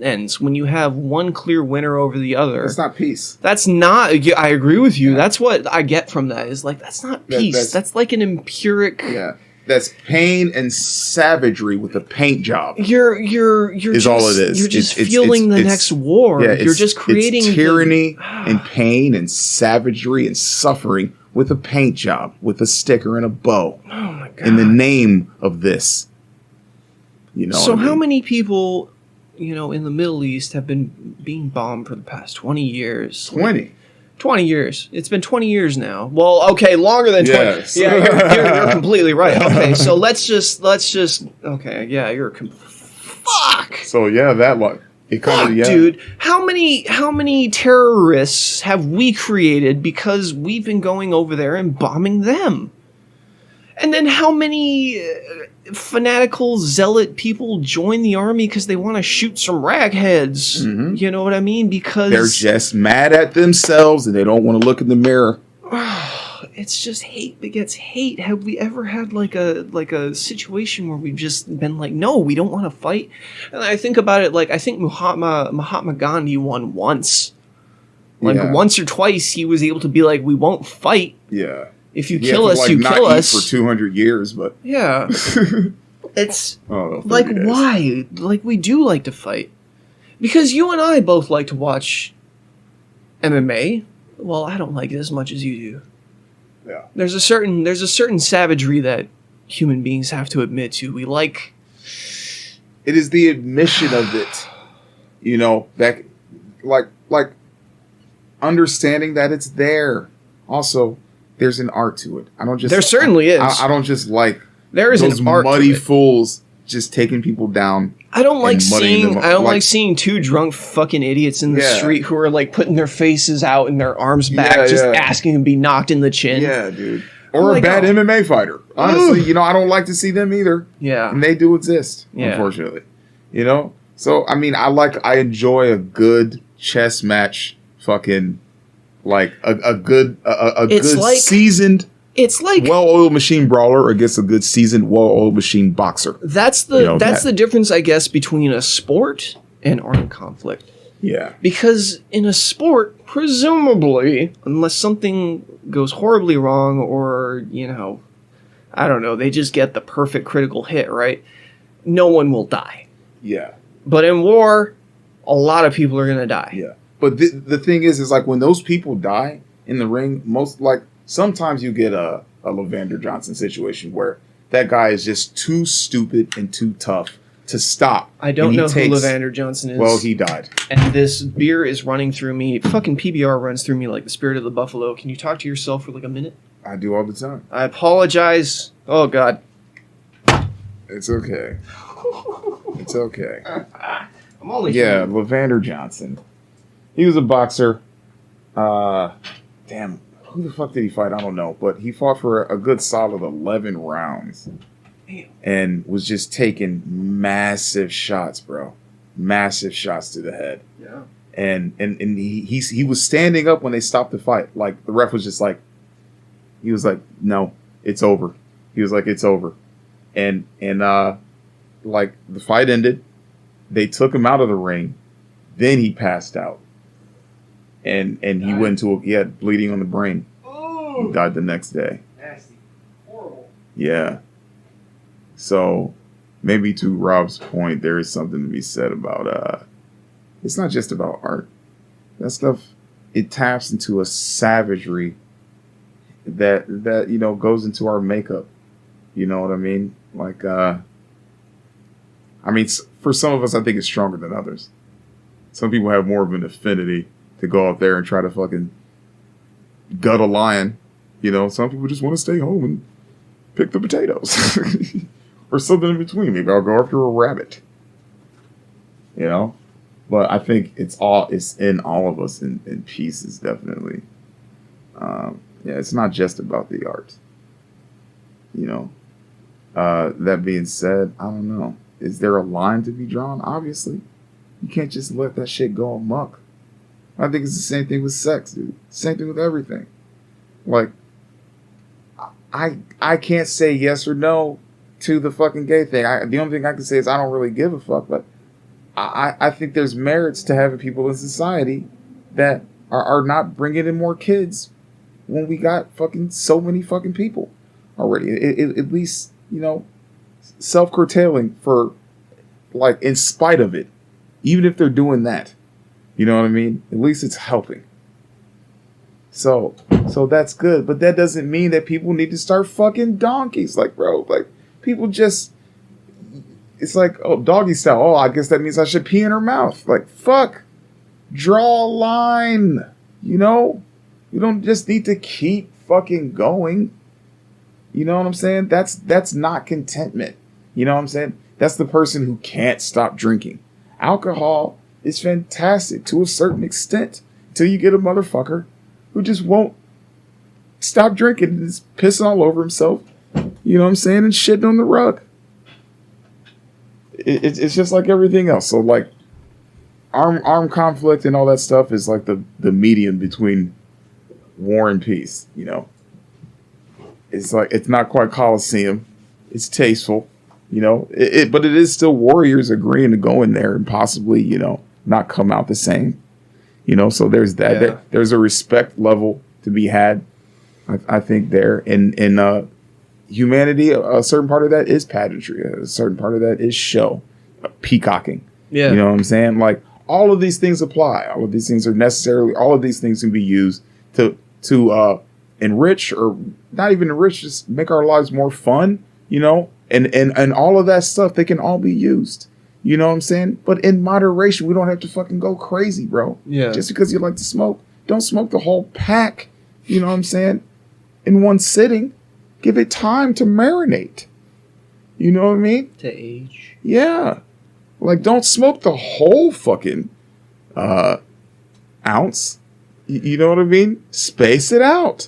ends, when you have one clear winner over the other. That's not peace. That's not. I agree with you. Yeah. That's what I get from that. Is like that's not peace. That's like an empiric. Yeah. That's pain and savagery with a paint job. You're just, all it is. You're just fueling the next war. Yeah, you're just creating tyranny and pain and savagery and suffering with a paint job, with a sticker and a bow. Oh my god! In the name of this, So how many people, in the Middle East have been being bombed for the past 20 years? 20 years. It's been 20 years now. Well, okay, longer than 20. Yes. Yeah, you're completely right. Okay, so let's just. Okay, yeah, fuck. So yeah, that one. Dude, how many terrorists have we created because we've been going over there and bombing them? And then how many fanatical zealot people join the army because they want to shoot some ragheads? Mm-hmm. You know what I mean? Because they're just mad at themselves and they don't want to look in the mirror. It's just hate begets hate. Have we ever had like a situation where we've just been like, no, we don't want to fight? And I think about it like I think Mahatma Gandhi won once. Once or twice he was able to be like, we won't fight. Yeah. If you kill us, you kill us. For 200 years, but yeah, it's like days. Why? Like we do like to fight because you and I both like to watch MMA. Well, I don't like it as much as you do. Yeah, there's a certain savagery that human beings have to admit to. We like. It is the admission of it, that like understanding that it's there. Also. There's an art to it. I don't just. There certainly is. I don't just like there is those an art muddy fools just taking people down. I don't like seeing two drunk fucking idiots in the street who are like putting their faces out and their arms back, just asking to be knocked in the chin. Yeah, dude. Or a bad MMA fighter. Honestly, I don't like to see them either. Yeah, and they do exist, unfortunately. So I mean, I enjoy a good chess match. Fucking. Like a good seasoned, it's like well-oiled machine brawler against a good seasoned well-oiled machine boxer. That's the difference, I guess, between a sport and armed conflict. Yeah, because in a sport, presumably, unless something goes horribly wrong, or I don't know, they just get the perfect critical hit, right? No one will die. Yeah, but in war, a lot of people are gonna die. Yeah. But the thing is like when those people die in the ring, sometimes you get a Levander Johnson situation where that guy is just too stupid and too tough to stop. I don't know who Levander Johnson is. Well, he died. And this beer is running through me. Fucking PBR runs through me like the spirit of the buffalo. Can you talk to yourself for like a minute? I do all the time. I apologize. Oh, God. It's okay. It's okay. I'm only human. Levander Johnson. He was a boxer. Damn, who the fuck did he fight? I don't know. But he fought for a good solid 11 rounds. Damn. And was just taking massive shots, bro. Massive shots to the head. Yeah. And he was standing up when they stopped the fight. Like, the ref was just like, he was like, no, it's over. He was like, it's over. And like, the fight ended. They took him out of the ring. Then he passed out. And he went he had bleeding on the brain. Oh. He died the next day. Nasty. Horrible. Yeah. So maybe to Rob's point, there is something to be said about it's not just about art. That stuff, it taps into a savagery that goes into our makeup. You know what I mean? Like for some of us, I think it's stronger than others. Some people have more of an affinity to go out there and try to fucking gut a lion. Some people just want to stay home and pick the potatoes. Or something in between. Maybe I'll go after a rabbit. But I think it's in all of us in pieces, definitely. It's not just about the art. That being said, I don't know. is there a line to be drawn? Obviously. You can't just let that shit go amok. I think it's the same thing with sex, dude. Same thing with everything. Like, I can't say yes or no to the fucking gay thing. The only thing I can say is I don't really give a fuck, but I think there's merits to having people in society that are not bringing in more kids when we got fucking so many fucking people already. At least, you know, self-curtailing for, like, in spite of it. Even if they're doing that. You know what I mean? At least it's helping. So that's good. But that doesn't mean that people need to start fucking donkeys. Like, bro, like, people just... It's like, oh, doggy style. Oh, I guess that means I should pee in her mouth. Like, fuck. Draw a line. You know? You don't just need to keep fucking going. You know what I'm saying? That's not contentment. You know what I'm saying? That's the person who can't stop drinking. Alcohol is fantastic to a certain extent until you get a motherfucker who just won't stop drinking and is pissing all over himself. You know what I'm saying? And shitting on the rug. It's just like everything else. So, like, armed conflict and all that stuff is like the medium between war and peace, you know? It's like, it's not quite Colosseum. It's tasteful, you know? But it is still warriors agreeing to go in there and possibly, you know, not come out the same. You know, so there's that. Yeah. There's a respect level to be had, I think, there. And humanity, a certain part of that is pageantry. A certain part of that is show. Peacocking. Yeah. You know what I'm saying? Like, all of these things apply. All of these things are necessarily, all of these things can be used to enrich, or not even enrich, just make our lives more fun, you know? And all of that stuff, they can all be used. You know what I'm saying? But in moderation, we don't have to fucking go crazy, bro. Yeah. Just because you like to smoke, don't smoke the whole pack. You know what I'm saying? In one sitting. Give it time to marinate. You know what I mean? To age. Yeah. Like, don't smoke the whole fucking ounce. You know what I mean? Space it out.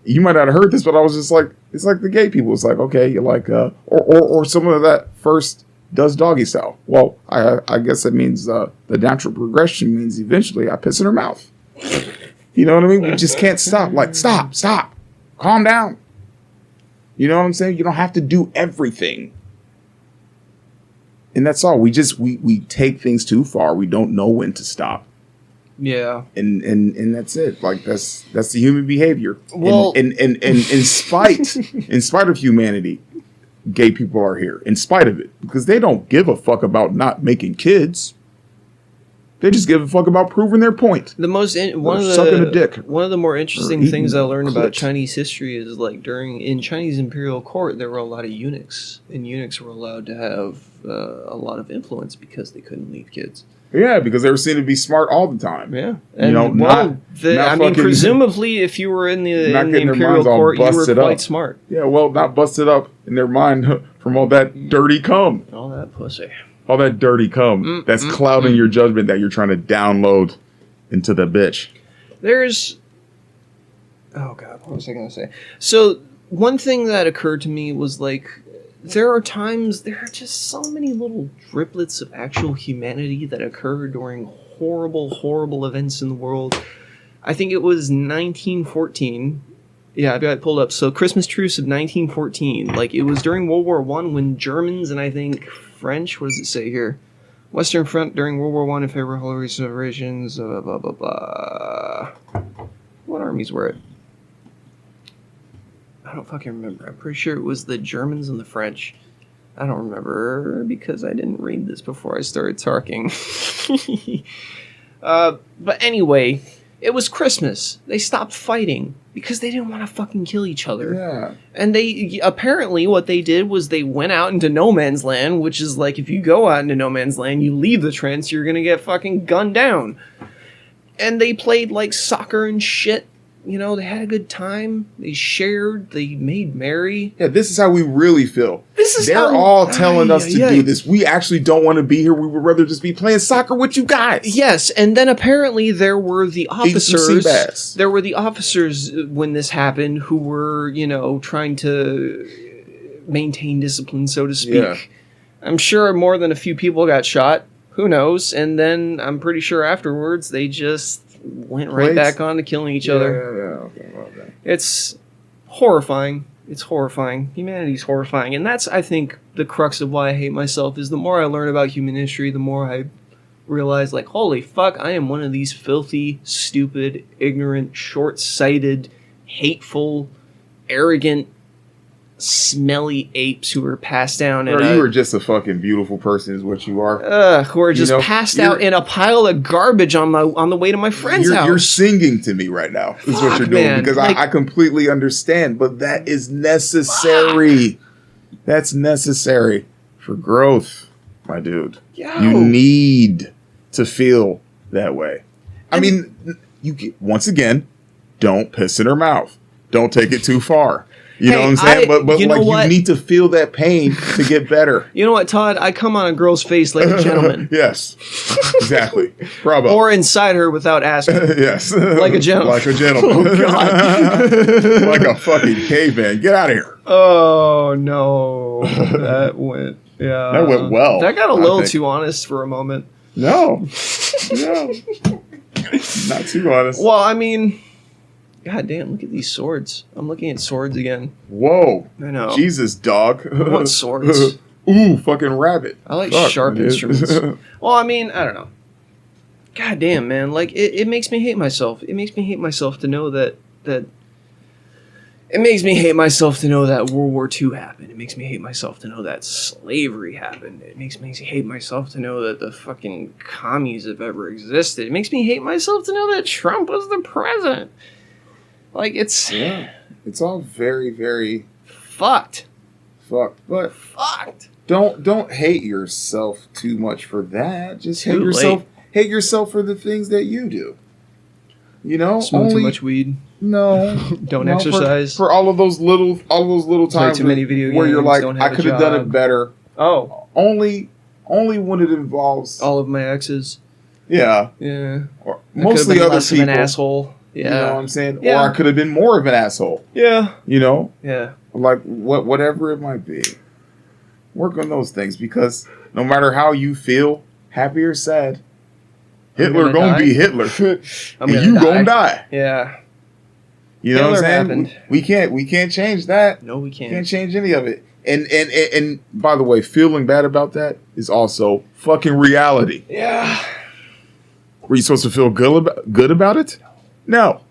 You might not have heard this, but I was just like, it's like the gay people. It's like, okay, you're like, or someone of that first does doggy style. Well, I guess that means the natural progression means eventually I piss in her mouth. You know what I mean? We just can't stop. Like, stop. Calm down. You know what I'm saying? You don't have to do everything. And that's all. We take things too far. We don't know when to stop. Yeah. And that's it. Like, that's the human behavior. Well, and in spite of humanity, gay people are here. In spite of it. Because they don't give a fuck about not making kids. They just give a fuck about proving their point. Sucking a dick. One of the more interesting things I learned about clit. Chinese history is, like, in Chinese imperial court, there were a lot of eunuchs, and eunuchs were allowed to have a lot of influence because they couldn't leave kids. Yeah, because they were seen to be smart all the time. Yeah, and, you know, presumably, if you were in the imperial court, you were quite smart. Yeah, well, not busted up in their mind from all that dirty cum. All that pussy. All that dirty cum that's clouding your judgment that you're trying to download into the bitch. Oh God, what was I going to say? So one thing that occurred to me was, like, there are just so many little driplets of actual humanity that occur during horrible, horrible events in the world. I think it was 1914. Yeah, I've got it pulled up. So Christmas truce of 1914. Like, it was during World War I when Germans and I think French, what does it say here? Western Front during World War I in favor of holy celebrations, blah, blah, blah, blah. What armies were it? I don't fucking remember. I'm pretty sure it was the Germans and the French. I don't remember because I didn't read this before I started talking. But anyway, it was Christmas. They stopped fighting because they didn't want to fucking kill each other. Yeah. And they, apparently what they did was they went out into no man's land, which is like, if you go out into no man's land, you leave the trench, you're gonna get fucking gunned down. And they played, like, soccer and shit. You know, they had a good time. They shared. They made merry. Yeah, this is how we really feel. They're all telling us to do this. We actually don't want to be here. We would rather just be playing soccer with you guys. Yes, and then apparently there were the officers. There were the officers when this happened who were, you know, trying to maintain discipline, so to speak. Yeah. I'm sure more than a few people got shot. Who knows? And then I'm pretty sure afterwards they just went right back on to killing each other. Yeah. Okay. It's horrifying. It's horrifying. Humanity's horrifying. And that's, I think, the crux of why I hate myself, is the more I learn about human history, the more I realize, like, holy fuck, I am one of these filthy, stupid, ignorant, short-sighted, hateful, arrogant, smelly apes who were passed down. Bro, you are just a fucking beautiful person is what you are. Who are just passed out in a pile of garbage on the way to my friend's house. You're singing to me right now is what you're doing, because I completely understand, but that is necessary. Fuck. That's necessary for growth, my dude. You need to feel that way. I mean, once again, don't piss in her mouth. Don't take it too far. You know what I'm saying? But you need to feel that pain to get better. You know what, Todd? I come on a girl's face like a gentleman. Yes. Exactly. Bravo. Or inside her without asking. Yes. Like a gentleman. Like a gentleman. Oh, God. Like a fucking caveman. Get out of here. Oh, no. That went well. That got a little too honest for a moment. No. Not too honest. Well, I mean... God damn, look at these swords. I'm looking at swords again. Whoa. I know. Jesus, dog. I want swords. Ooh, fucking rabbit. I like sharp instruments. Well, I mean, I don't know. God damn, man. Like, it makes me hate myself. It makes me hate myself to know that... It makes me hate myself to know that World War II happened. It makes me hate myself to know that slavery happened. It makes me hate myself to know that the fucking commies have ever existed. It makes me hate myself to know that Trump was the president. Like, it's all very, very fucked. But fucked. Don't hate yourself too much for that. Just hate yourself for the things that you do. You know, smoke too much weed. No, don't exercise for all of those little times too many video games, where you're like, I could have done it better. Oh, only when it involves all of my exes. Yeah. Or mostly other people. An asshole. Yeah. You know what I'm saying? Yeah. Or I could have been more of an asshole. Yeah. You know? Yeah. Like, whatever it might be. Work on those things, because no matter how you feel, happy or sad, Hitler gonna be Hitler. And you gonna die. Yeah. You know what I'm saying? We can't change that. No, we can't. We can't change any of it. And by the way, feeling bad about that is also fucking reality. Yeah. Were you supposed to feel good about it? No.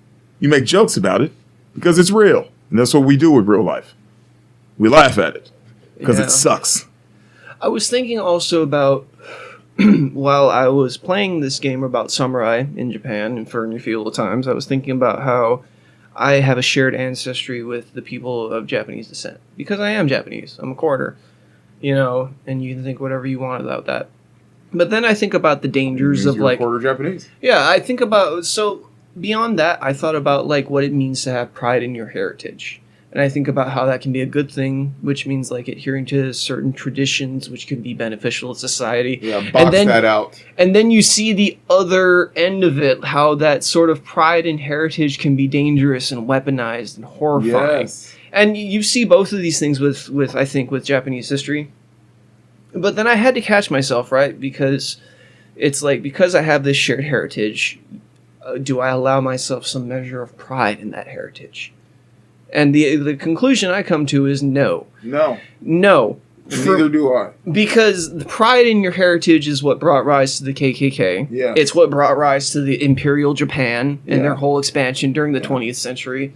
You make jokes about it because it's real. And that's what we do with real life. We laugh at it because it sucks. I was thinking also about, while I was playing this game about samurai in Japan and for a few little times, I was thinking about how I have a shared ancestry with the people of Japanese descent. Because I am Japanese. I'm a quarter. You know, and you can think whatever you want about that. But then I think about the dangers of, like... quarter Japanese. Yeah, I think about... So, beyond that, I thought about, like, what it means to have pride in your heritage. And I think about how that can be a good thing, which means, like, adhering to certain traditions, which can be beneficial to society. Yeah, that out. And then you see the other end of it, how that sort of pride and heritage can be dangerous and weaponized and horrifying. Yes. And you see both of these things with I think, with Japanese history. But then I had to catch myself, right? Because it's like, because I have this shared heritage, do I allow myself some measure of pride in that heritage? And the conclusion I come to is no. No. Neither do I. Because the pride in your heritage is what brought rise to the KKK. Yeah. It's what brought rise to the Imperial Japan and their whole expansion during the 20th century.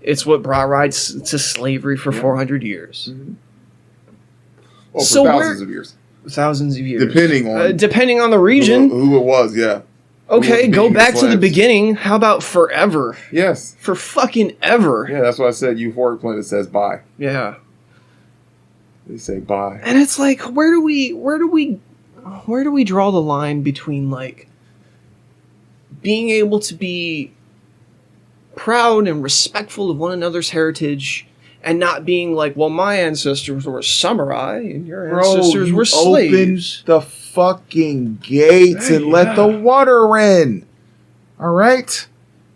It's what brought rise to slavery for 400 years. Mm-hmm. Well, for thousands of years. Thousands of years. Depending on the region. Who it was, yeah. Okay, go back to the beginning. How about forever? Yes. For fucking ever. Yeah, that's why I said euphoric planet says bye. Yeah. They say bye. And it's like, where do we draw the line between, like, being able to be proud and respectful of one another's heritage and not being like, well, my ancestors were samurai and your ancestors were slaves. Open the fucking gates and let the water in. All right?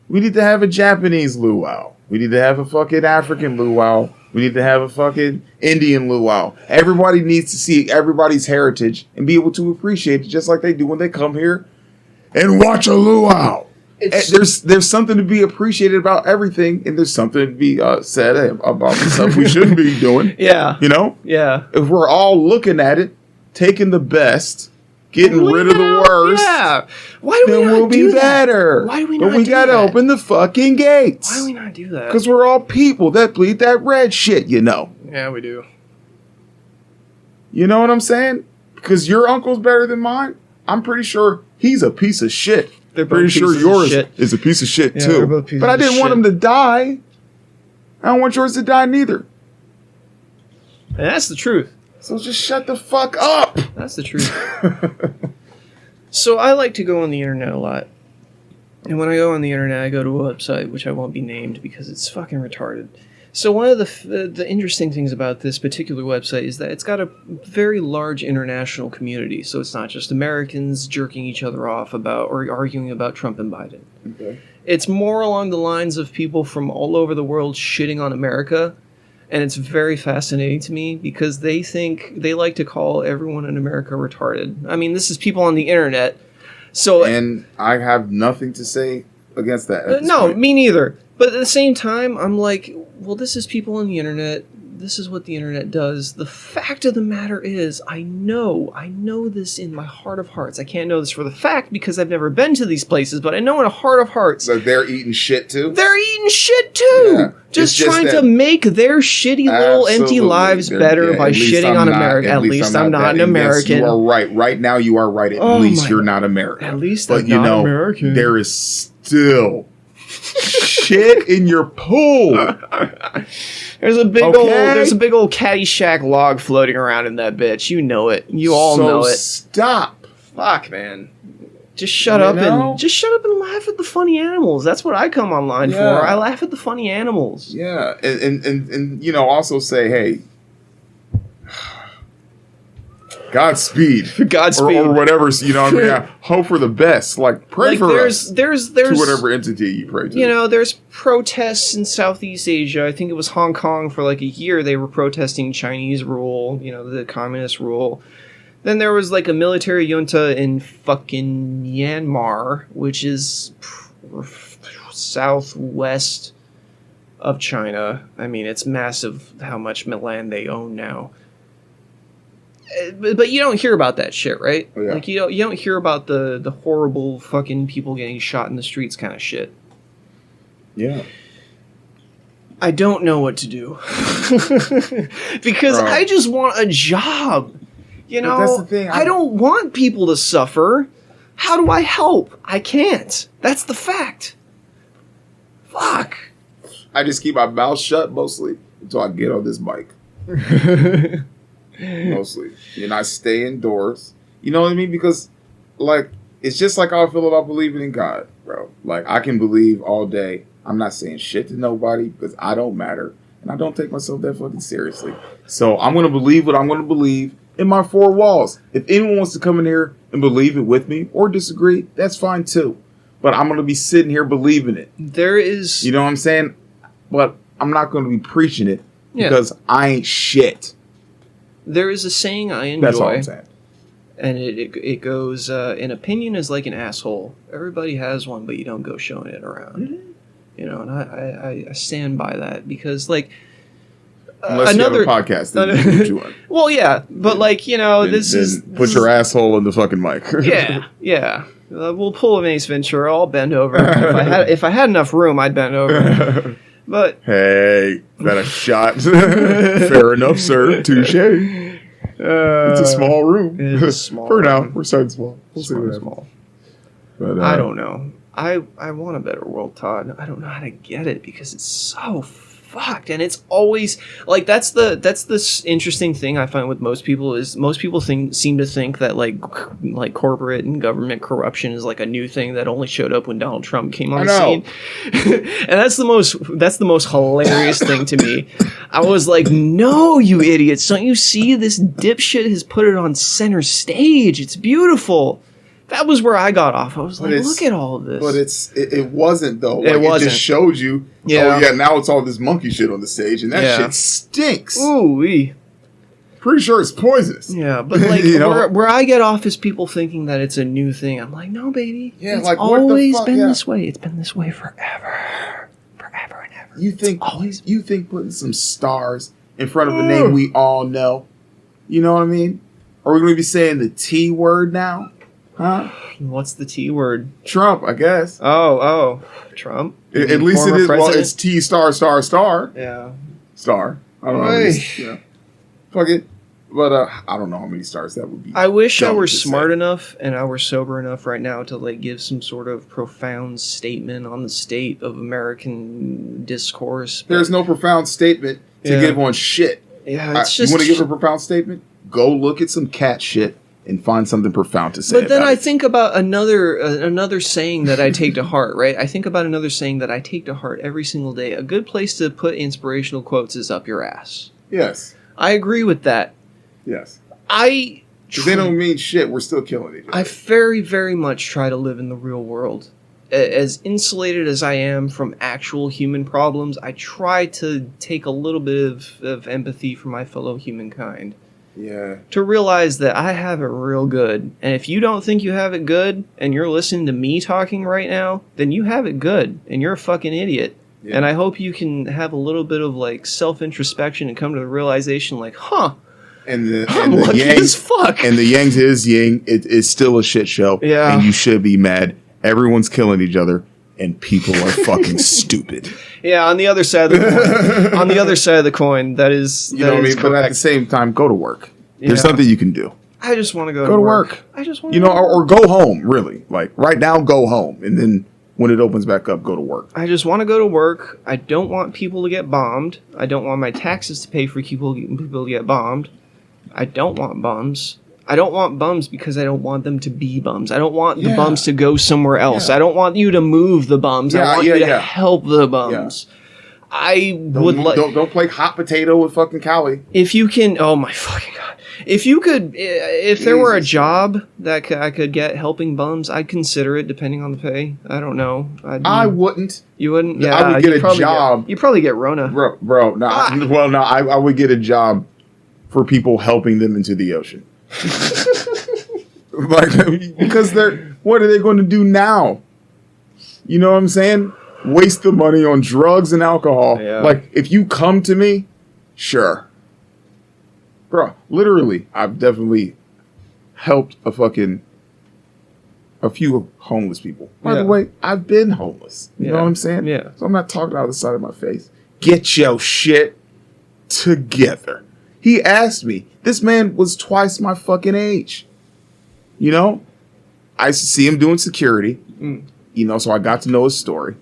We need to have a Japanese luau. We need to have a fucking African luau. We need to have a fucking Indian luau. Everybody needs to see everybody's heritage and be able to appreciate it just like they do when they come here and watch a luau. There's something to be appreciated about everything, and there's something to be said about the stuff we shouldn't be doing. Yeah. You know? Yeah. If we're all looking at it, taking the best, getting rid of the worst, yeah. Why do we then not we'll do be better. That? Why do we not But we do gotta that? open the fucking gates. Why do we not do that? Because we're all people that bleed that red shit, you know. Yeah, we do. You know what I'm saying? Because your uncle's better than mine. I'm pretty sure he's a piece of shit. They're both pretty sure pieces of yours shit. is a piece of shit Yeah, they're too. both pieces But I of didn't want shit. him to die. I don't want yours to die neither. And that's the truth. So just shut the fuck up. That's the truth. So I like to go on the internet a lot. And when I go on the internet, I go to a website, which I won't be named because it's fucking retarded. So one of the interesting things about this particular website is that it's got a very large international community. So it's not just Americans jerking each other off about or arguing about Trump and Biden. Okay. It's more along the lines of people from all over the world shitting on America. And it's very fascinating to me because they like to call everyone in America retarded. I mean, this is people on the internet. So And I have nothing to say against that. at this no, point. me neither. But at the same time, I'm like, well, this is people on the internet. This is what the internet does. The fact of the matter is, I know this in my heart of hearts. I can't know this for the fact because I've never been to these places, but I know in a heart of hearts. So they're eating shit too? They're eating shit too! Yeah. Just It's just trying that- to make their shitty little empty Absolutely. lives They're- better yeah, by at least shitting I'm on not- America. At least I'm not an that. And yes, American. you are right. Right now you are right. At Oh least my- you're not American. At least but I'm you not know, American. there is still shit in your pool. There's a big Okay. old Caddyshack log floating around in that bitch. You know it. You all So know it. Stop. Fuck, man. Just shut You up know? and laugh at the funny animals. That's what I come online for. Yeah. I laugh at the funny animals. Yeah, and you know, also say, hey, Godspeed. Godspeed. Or whatever, you know what I mean? Yeah, hope for the best. Like, pray Like for there's us. To whatever entity you pray to. You know, there's protests in Southeast Asia. I think it was Hong Kong for like a year. They were protesting Chinese rule, you know, the communist rule. Then there was like a military junta in fucking Myanmar, which is southwest of China. I mean, it's massive how much land they own now. But you don't hear about that shit, right? Oh, yeah. Like you don't hear about the horrible fucking people getting shot in the streets kind of shit. Yeah. I don't know what to do. Because Bro. I just want a job. You But know, that's the thing, I don't want people to suffer. How do I help? I can't. That's the fact. Fuck. I just keep my mouth shut mostly until I get on this mic. Mostly. And I stay indoors. You know what I mean? Because, like, it's just like how I feel about believing in God, bro. Like, I can believe all day. I'm not saying shit to nobody because I don't matter. And I don't take myself that fucking seriously. So I'm going to believe what I'm going to believe in my four walls. If anyone wants to come in here and believe it with me or disagree, that's fine too. But I'm going to be sitting here believing it. There is... You know what I'm saying? But I'm not going to be preaching it Yeah. because I ain't shit. There is a saying I enjoy. That's all I'm saying. And it goes, an opinion is like an asshole. Everybody has one, but you don't go showing it around. Mm-hmm. You know, and I stand by that because, like, Unless you have a podcast, then you can do it. Well, yeah, but like, you know, Then put your asshole in the fucking mic. yeah. We'll pull an Ace Ventura. I'll bend over. If I had enough room, I'd bend over. But Hey, that a shot? Fair enough, sir. Touche. It's a small room. It is a small For now, room. we're starting small. We'll see what happens. small. But, I don't know. I want a better world, Todd. I don't know how to get it because it's so fucked, and it's always like that's the interesting thing I find with most people is most people seem to think that like corporate and government corruption is like a new thing that only showed up when Donald Trump came on the scene, and that's the most hilarious thing to me. I was like, no, you idiots! Don't you see this dipshit has put it on center stage? It's beautiful. That was where I got off. I was But like, look at all of this. But it wasn't, though. It wasn't. It just showed you, Yeah. oh, yeah, now it's all this monkey shit on the stage, and that shit stinks. Ooh-wee. Pretty sure it's poisonous. Yeah, but like where I get off is people thinking that it's a new thing. I'm like, no, baby. Yeah, it's like, what the always fuck? been Yeah. this way. It's been this way forever. Forever and ever. You think always you think putting some stars in front of a name we all know, you know what I mean? Are we going to be saying the T word now? Huh? What's the T word? Trump, I guess. Oh, Trump. At least it is. Well, it's T star. Yeah. Star. I don't know. Yeah. Fuck it. But I don't know how many stars that would be. I wish I were smart enough and I were sober enough right now to like give some sort of profound statement on the state of American discourse. There's no profound statement to give on shit. Yeah, it's just. You want to give a profound statement? Go look at some cat shit and find something profound to say. But then I think about another saying that I take to heart. Right? I think about another saying that I take to heart every single day. A good place to put inspirational quotes is up your ass. Yes. I agree with that. Yes. They don't mean shit. We're still killing each other. I very, very much try to live in the real world. As insulated as I am from actual human problems, I try to take a little bit of empathy for my fellow humankind. Yeah. To realize that I have it real good. And if you don't think you have it good, and you're listening to me talking right now, then you have it good, and you're a fucking idiot. Yeah. And I hope you can have a little bit of like self-introspection and come to the realization like, I'm lucky as fuck. And the Yang's is Yang. It is still a shit show. Yeah. And you should be mad. Everyone's killing each other, and people are fucking stupid. Yeah, on the other side of the coin, that is. You know what I mean? But at the same time, go to work. There's something you can do. I just want to go to work. I just want to or go home, really. Like right now, go home. And then when it opens back up, go to work. I just want to go to work. I don't want people to get bombed. I don't want my taxes to pay for people to get bombed. I don't want bums. I don't want bums because I don't want them to be bums. I don't want the bums to go somewhere else. I don't want you to move the bums. I want you to help the bums. Don't play hot potato with fucking Callie. If you can, oh my fucking god! If there were a job that I could get helping bums, I'd consider it depending on the pay. I don't know. I wouldn't. You wouldn't? Yeah, I would get a job. You'd probably get Rona, bro. No, I would get a job for people helping them into the ocean. Because what are they going to do now? You know what I'm saying? Waste the money on drugs and alcohol. Yeah. Like, if you come to me, sure. Bro, literally, I've definitely helped a few homeless people. By the way, I've been homeless. You know what I'm saying? Yeah. So I'm not talking out of the side of my face. Get your shit together. He asked me. This man was twice my fucking age. You know? I used to see him doing security. You know, so I got to know his story.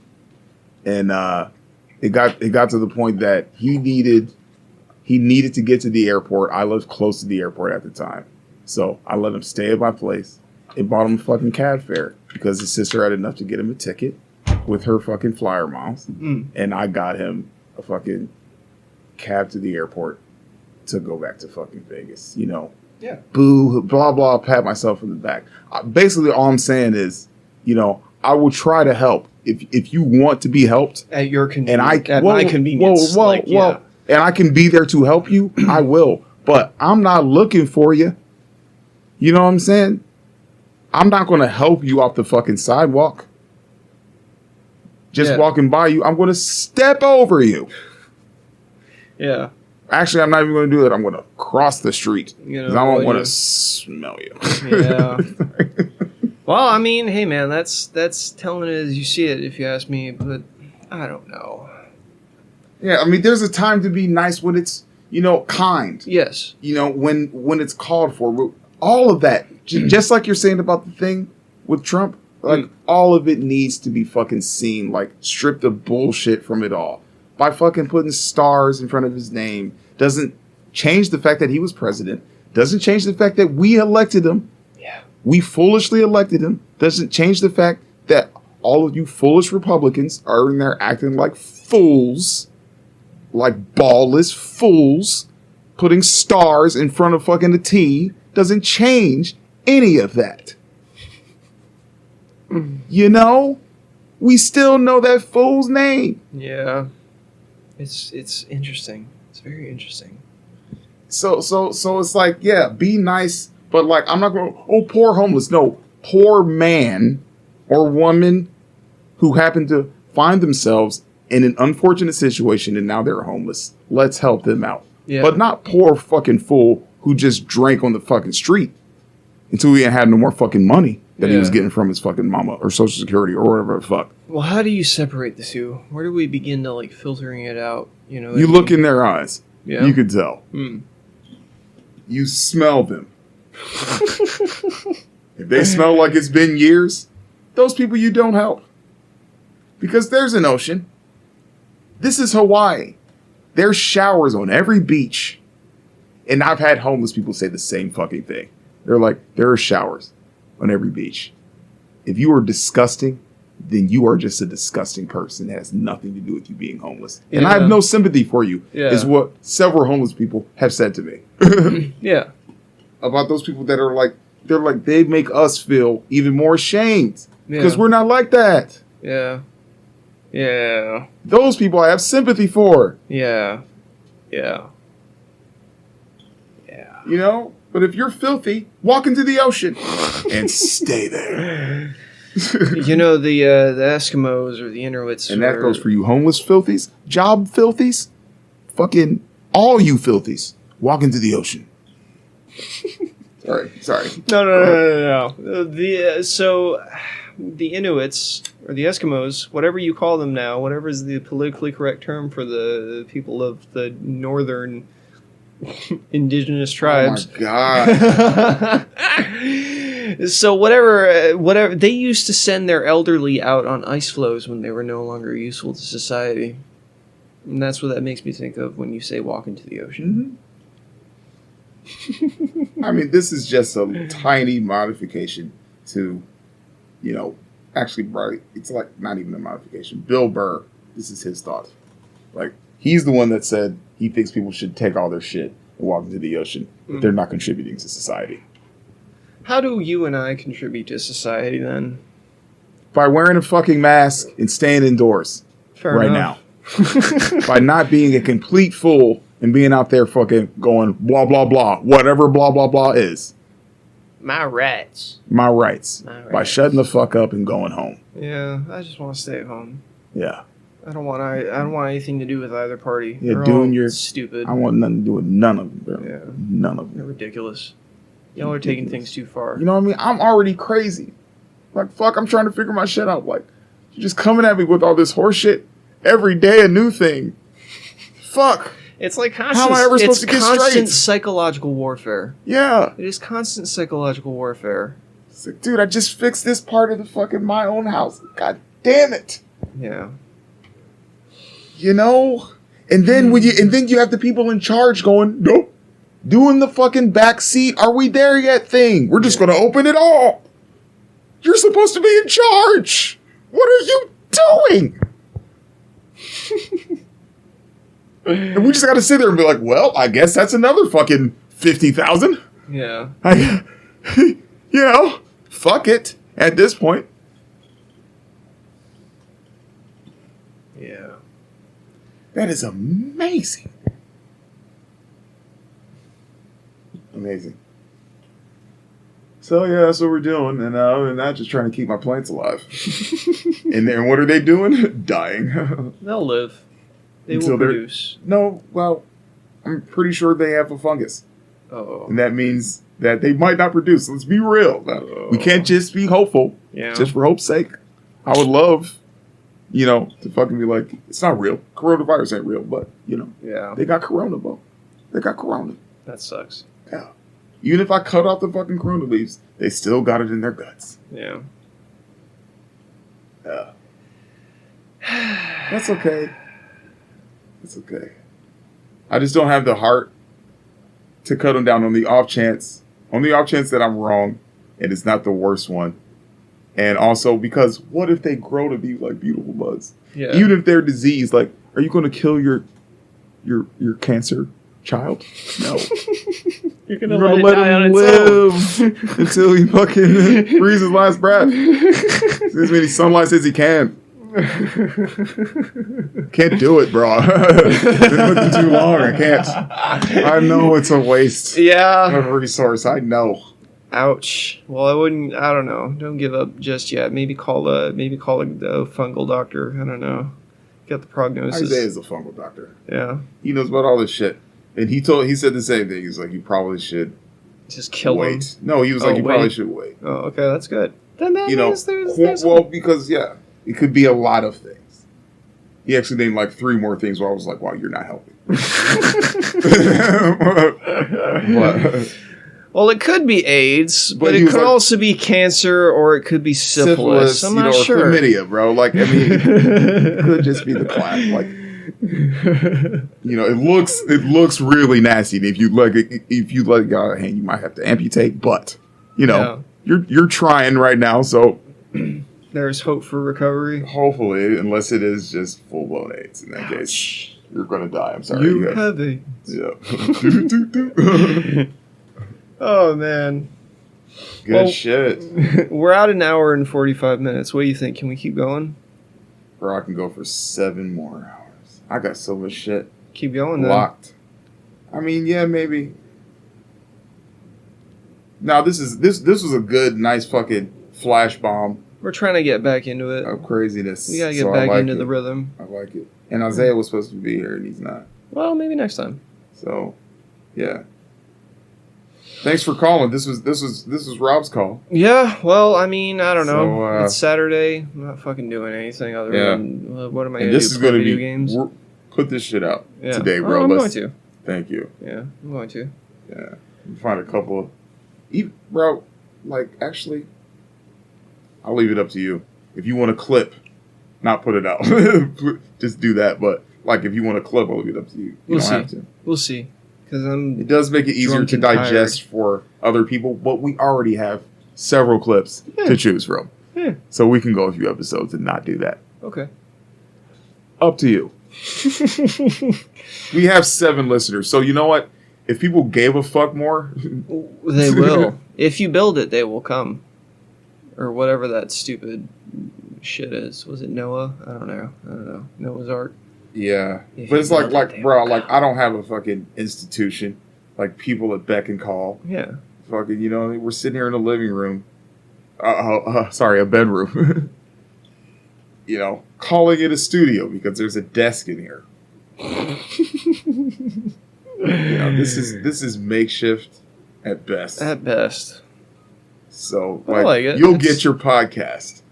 And it got to the point that he needed to get to the airport. I lived close to the airport at the time. So I let him stay at my place and bought him a fucking cab fare because his sister had enough to get him a ticket with her fucking flyer miles. And I got him a fucking cab to the airport to go back to fucking Vegas, you know. Yeah. Boo, blah, blah, pat myself in the back. Basically, all I'm saying is, you know, I will try to help. If you want to be helped. At your convenience. And my convenience. And I can be there to help you, I will. But I'm not looking for you. You know what I'm saying? I'm not going to help you off the fucking sidewalk. Just walking by you, I'm going to step over you. Yeah. Actually, I'm not even going to do that. I'm going to cross the street because I don't want to smell you. Yeah. Well, I mean, hey, man, that's telling it as you see it, if you ask me. But I don't know. Yeah, I mean, there's a time to be nice when it's, you know, kind. Yes. You know, when it's called for. All of that, just like you're saying about the thing with Trump, like all of it needs to be fucking seen, like strip the bullshit from it all. By fucking putting stars in front of his name doesn't change the fact that he was president. Doesn't change the fact that we elected him. Yeah. We foolishly elected him. Doesn't change the fact that all of you foolish Republicans are in there acting like fools. Like ballless fools. Putting stars in front of fucking the T doesn't change any of that. You know? We still know that fool's name. Yeah. It's interesting. It's very interesting. So it's like, yeah, be nice, but like, I'm not going, oh, poor homeless. No, poor man or woman who happened to find themselves in an unfortunate situation and now they're homeless. Let's help them out. Yeah. But not poor fucking fool who just drank on the fucking street until he had no more fucking money that he was getting from his fucking mama or Social Security or whatever the fuck. Well, how do you separate the two? Where do we begin to, like, filtering it out? You know, You look in their eyes. Yeah. You could tell. Hmm. You smell them. If they smell like it's been years, those people you don't help. Because there's an ocean. This is Hawaii. There's showers on every beach. And I've had homeless people say the same fucking thing. They're like, there are showers on every beach. If you are disgusting, then you are just a disgusting person. It has nothing to do with you being homeless. And I have no sympathy for you, is what several homeless people have said to me. Yeah. About those people that are like, they make us feel even more ashamed. Because we're not like that. Yeah. Yeah. Those people I have sympathy for. Yeah. Yeah. Yeah. You know? But if you're filthy, walk into the ocean and stay there. You know, the Eskimos or the Inuits. And that goes for you homeless filthies, job filthies, fucking all you filthies. Walk into the ocean. Sorry. No. So the Inuits or the Eskimos, whatever you call them now, whatever is the politically correct term for the people of the northern indigenous tribes. Oh my God. So whatever they used to send their elderly out on ice floes when they were no longer useful to society. And that's what that makes me think of when you say walk into the ocean. Mm-hmm. I mean, this is just a tiny modification to, you know, actually, right, it's like not even a modification. Bill Burr, this is his thought. Like, he's the one that said he thinks people should take all their shit and walk into the ocean if they're not contributing to society. How do you and I contribute to society then? By wearing a fucking mask and staying indoors. Fair right enough. now. By not being a complete fool and being out there fucking going blah, blah, blah, whatever blah, blah, blah is. My rights. My rights. By shutting the fuck up and going home. Yeah, I just want to stay at home. Yeah. I don't want anything to do with either party. Yeah, They're doing all your stupid. I want nothing to do with none of them, bro. Yeah. None of them. They're ridiculous. Y'all are taking things too far. You know what I mean? I'm already crazy. Like, fuck, I'm trying to figure my shit out. Like, you're just coming at me with all this horse shit. Every day a new thing. Fuck. It's like constant. How am I ever supposed to get constant straight? psychological warfare. Yeah. It is constant psychological warfare. It's like, dude, I just fixed this part of the fucking my own house. God damn it. Yeah. You know? And then you have the people in charge going, nope. Doing the fucking back seat, are we there yet thing. We're just gonna open it all. You're supposed to be in charge. What are you doing? And we just gotta sit there and be like, well, I guess that's another fucking 50,000. Yeah. You know, fuck it at this point. Yeah. That is amazing. Amazing. So yeah, that's what we're doing, and I'm just trying to keep my plants alive. And then what are they doing? Dying. They'll live. They Until will produce. No, well, I'm pretty sure they have a fungus. Oh. And that means that they might not produce. Let's be real. We can't just be hopeful. Yeah. Just for hope's sake. I would love, you know, to fucking be like, it's not real. Coronavirus ain't real, but, you know. Yeah. They got corona, bro. They got corona. That sucks. Yeah. Even if I cut out the fucking corona leaves, they still got it in their guts. Yeah. Yeah. That's okay. It's okay. I just don't have the heart to cut them down on the off chance that I'm wrong and it's not the worst one. And also because what if they grow to be like beautiful buds? Yeah. Even if they're diseased, like, are you going to kill your cancer child? No. You're gonna let it die on him its live until he fucking breathes his last breath. as many sunlights as he can. Can't do it, bro. Been looking too long. I can't. I know it's a waste of resource. I know. Ouch. Well, I wouldn't. I don't know. Don't give up just yet. Maybe call a fungal doctor. I don't know. Get the prognosis. Isaiah's a fungal doctor. Yeah. He knows about all this shit, and he said the same thing. He's like, you probably should just kill him. No, he was like, you probably should wait. Oh, okay, that's good. Then that means there's because it could be a lot of things. He actually named like 3 more things where I was like, wow, you're not helping. Well, it could be AIDS, but it could also be cancer, or it could be syphilis. I'm not sure. Or chlamydia, bro. Like, I mean, it could just be the clap. Like, it looks really nasty. And if you let it go out of hand, you might have to amputate. But you're trying right now, so there's hope for recovery. Hopefully, unless it is just full blown AIDS. In that case, you're gonna die. I'm sorry. You have AIDS. Yeah. Oh, man. Good shit. We're at an hour and 45 minutes. What do you think? Can we keep going? Bro, I can go for 7 more hours. I got so much shit. Keep going, then. Locked. I mean, yeah, maybe. Now, this was a good, nice fucking flash bomb. We're trying to get back into it. Of craziness. We gotta get back into the rhythm. I like it. And Isaiah was supposed to be here, and he's not. Well, maybe next time. So, yeah. Thanks for calling. This was Rob's call. Yeah, well, I mean, I don't know. So, it's Saturday. I'm not fucking doing anything other than what am I going to do? This is going to be games? Put this shit out today, bro. I'm going to. Thank you. Yeah, I'm going to. Yeah, find a couple. Bro, like actually, I'll leave it up to you. If you want a clip, not put it out. Just do that. But like, if you want a clip, I'll leave it up to you. You don't have to. We'll see. It does make it easier to digest for other people, but we already have several clips to choose from. Yeah. So we can go a few episodes and not do that. Okay. Up to you. We have 7 listeners, so you know what? If people gave a fuck more... They will. If you build it, they will come. Or whatever that stupid shit is. Was it Noah? I don't know. Noah's Ark. Yeah, but it's like bro, like I don't have a fucking institution, like people at beck and call. Yeah, fucking, we're sitting here in a living room, sorry, a bedroom. Calling it a studio because there's a desk in here. This is makeshift at best. At best. So I like it. You'll get your podcast,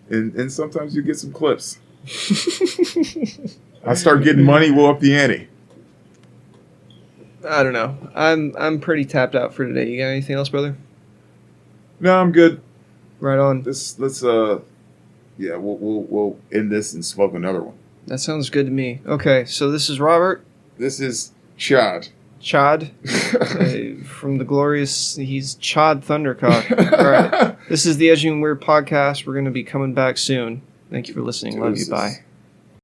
and sometimes you get some clips. I start getting money, we'll up the ante. I don't know. I'm pretty tapped out for today. You got anything else, brother? No, I'm good. Right on. We'll end this and smoke another one. That sounds good to me. Okay, so this is Robert. This is Chad. From the glorious, he's Chad Thundercock. All right. This is the Edgy and Weird Podcast. We're going to be coming back soon. Thank you for listening. Love you. Bye.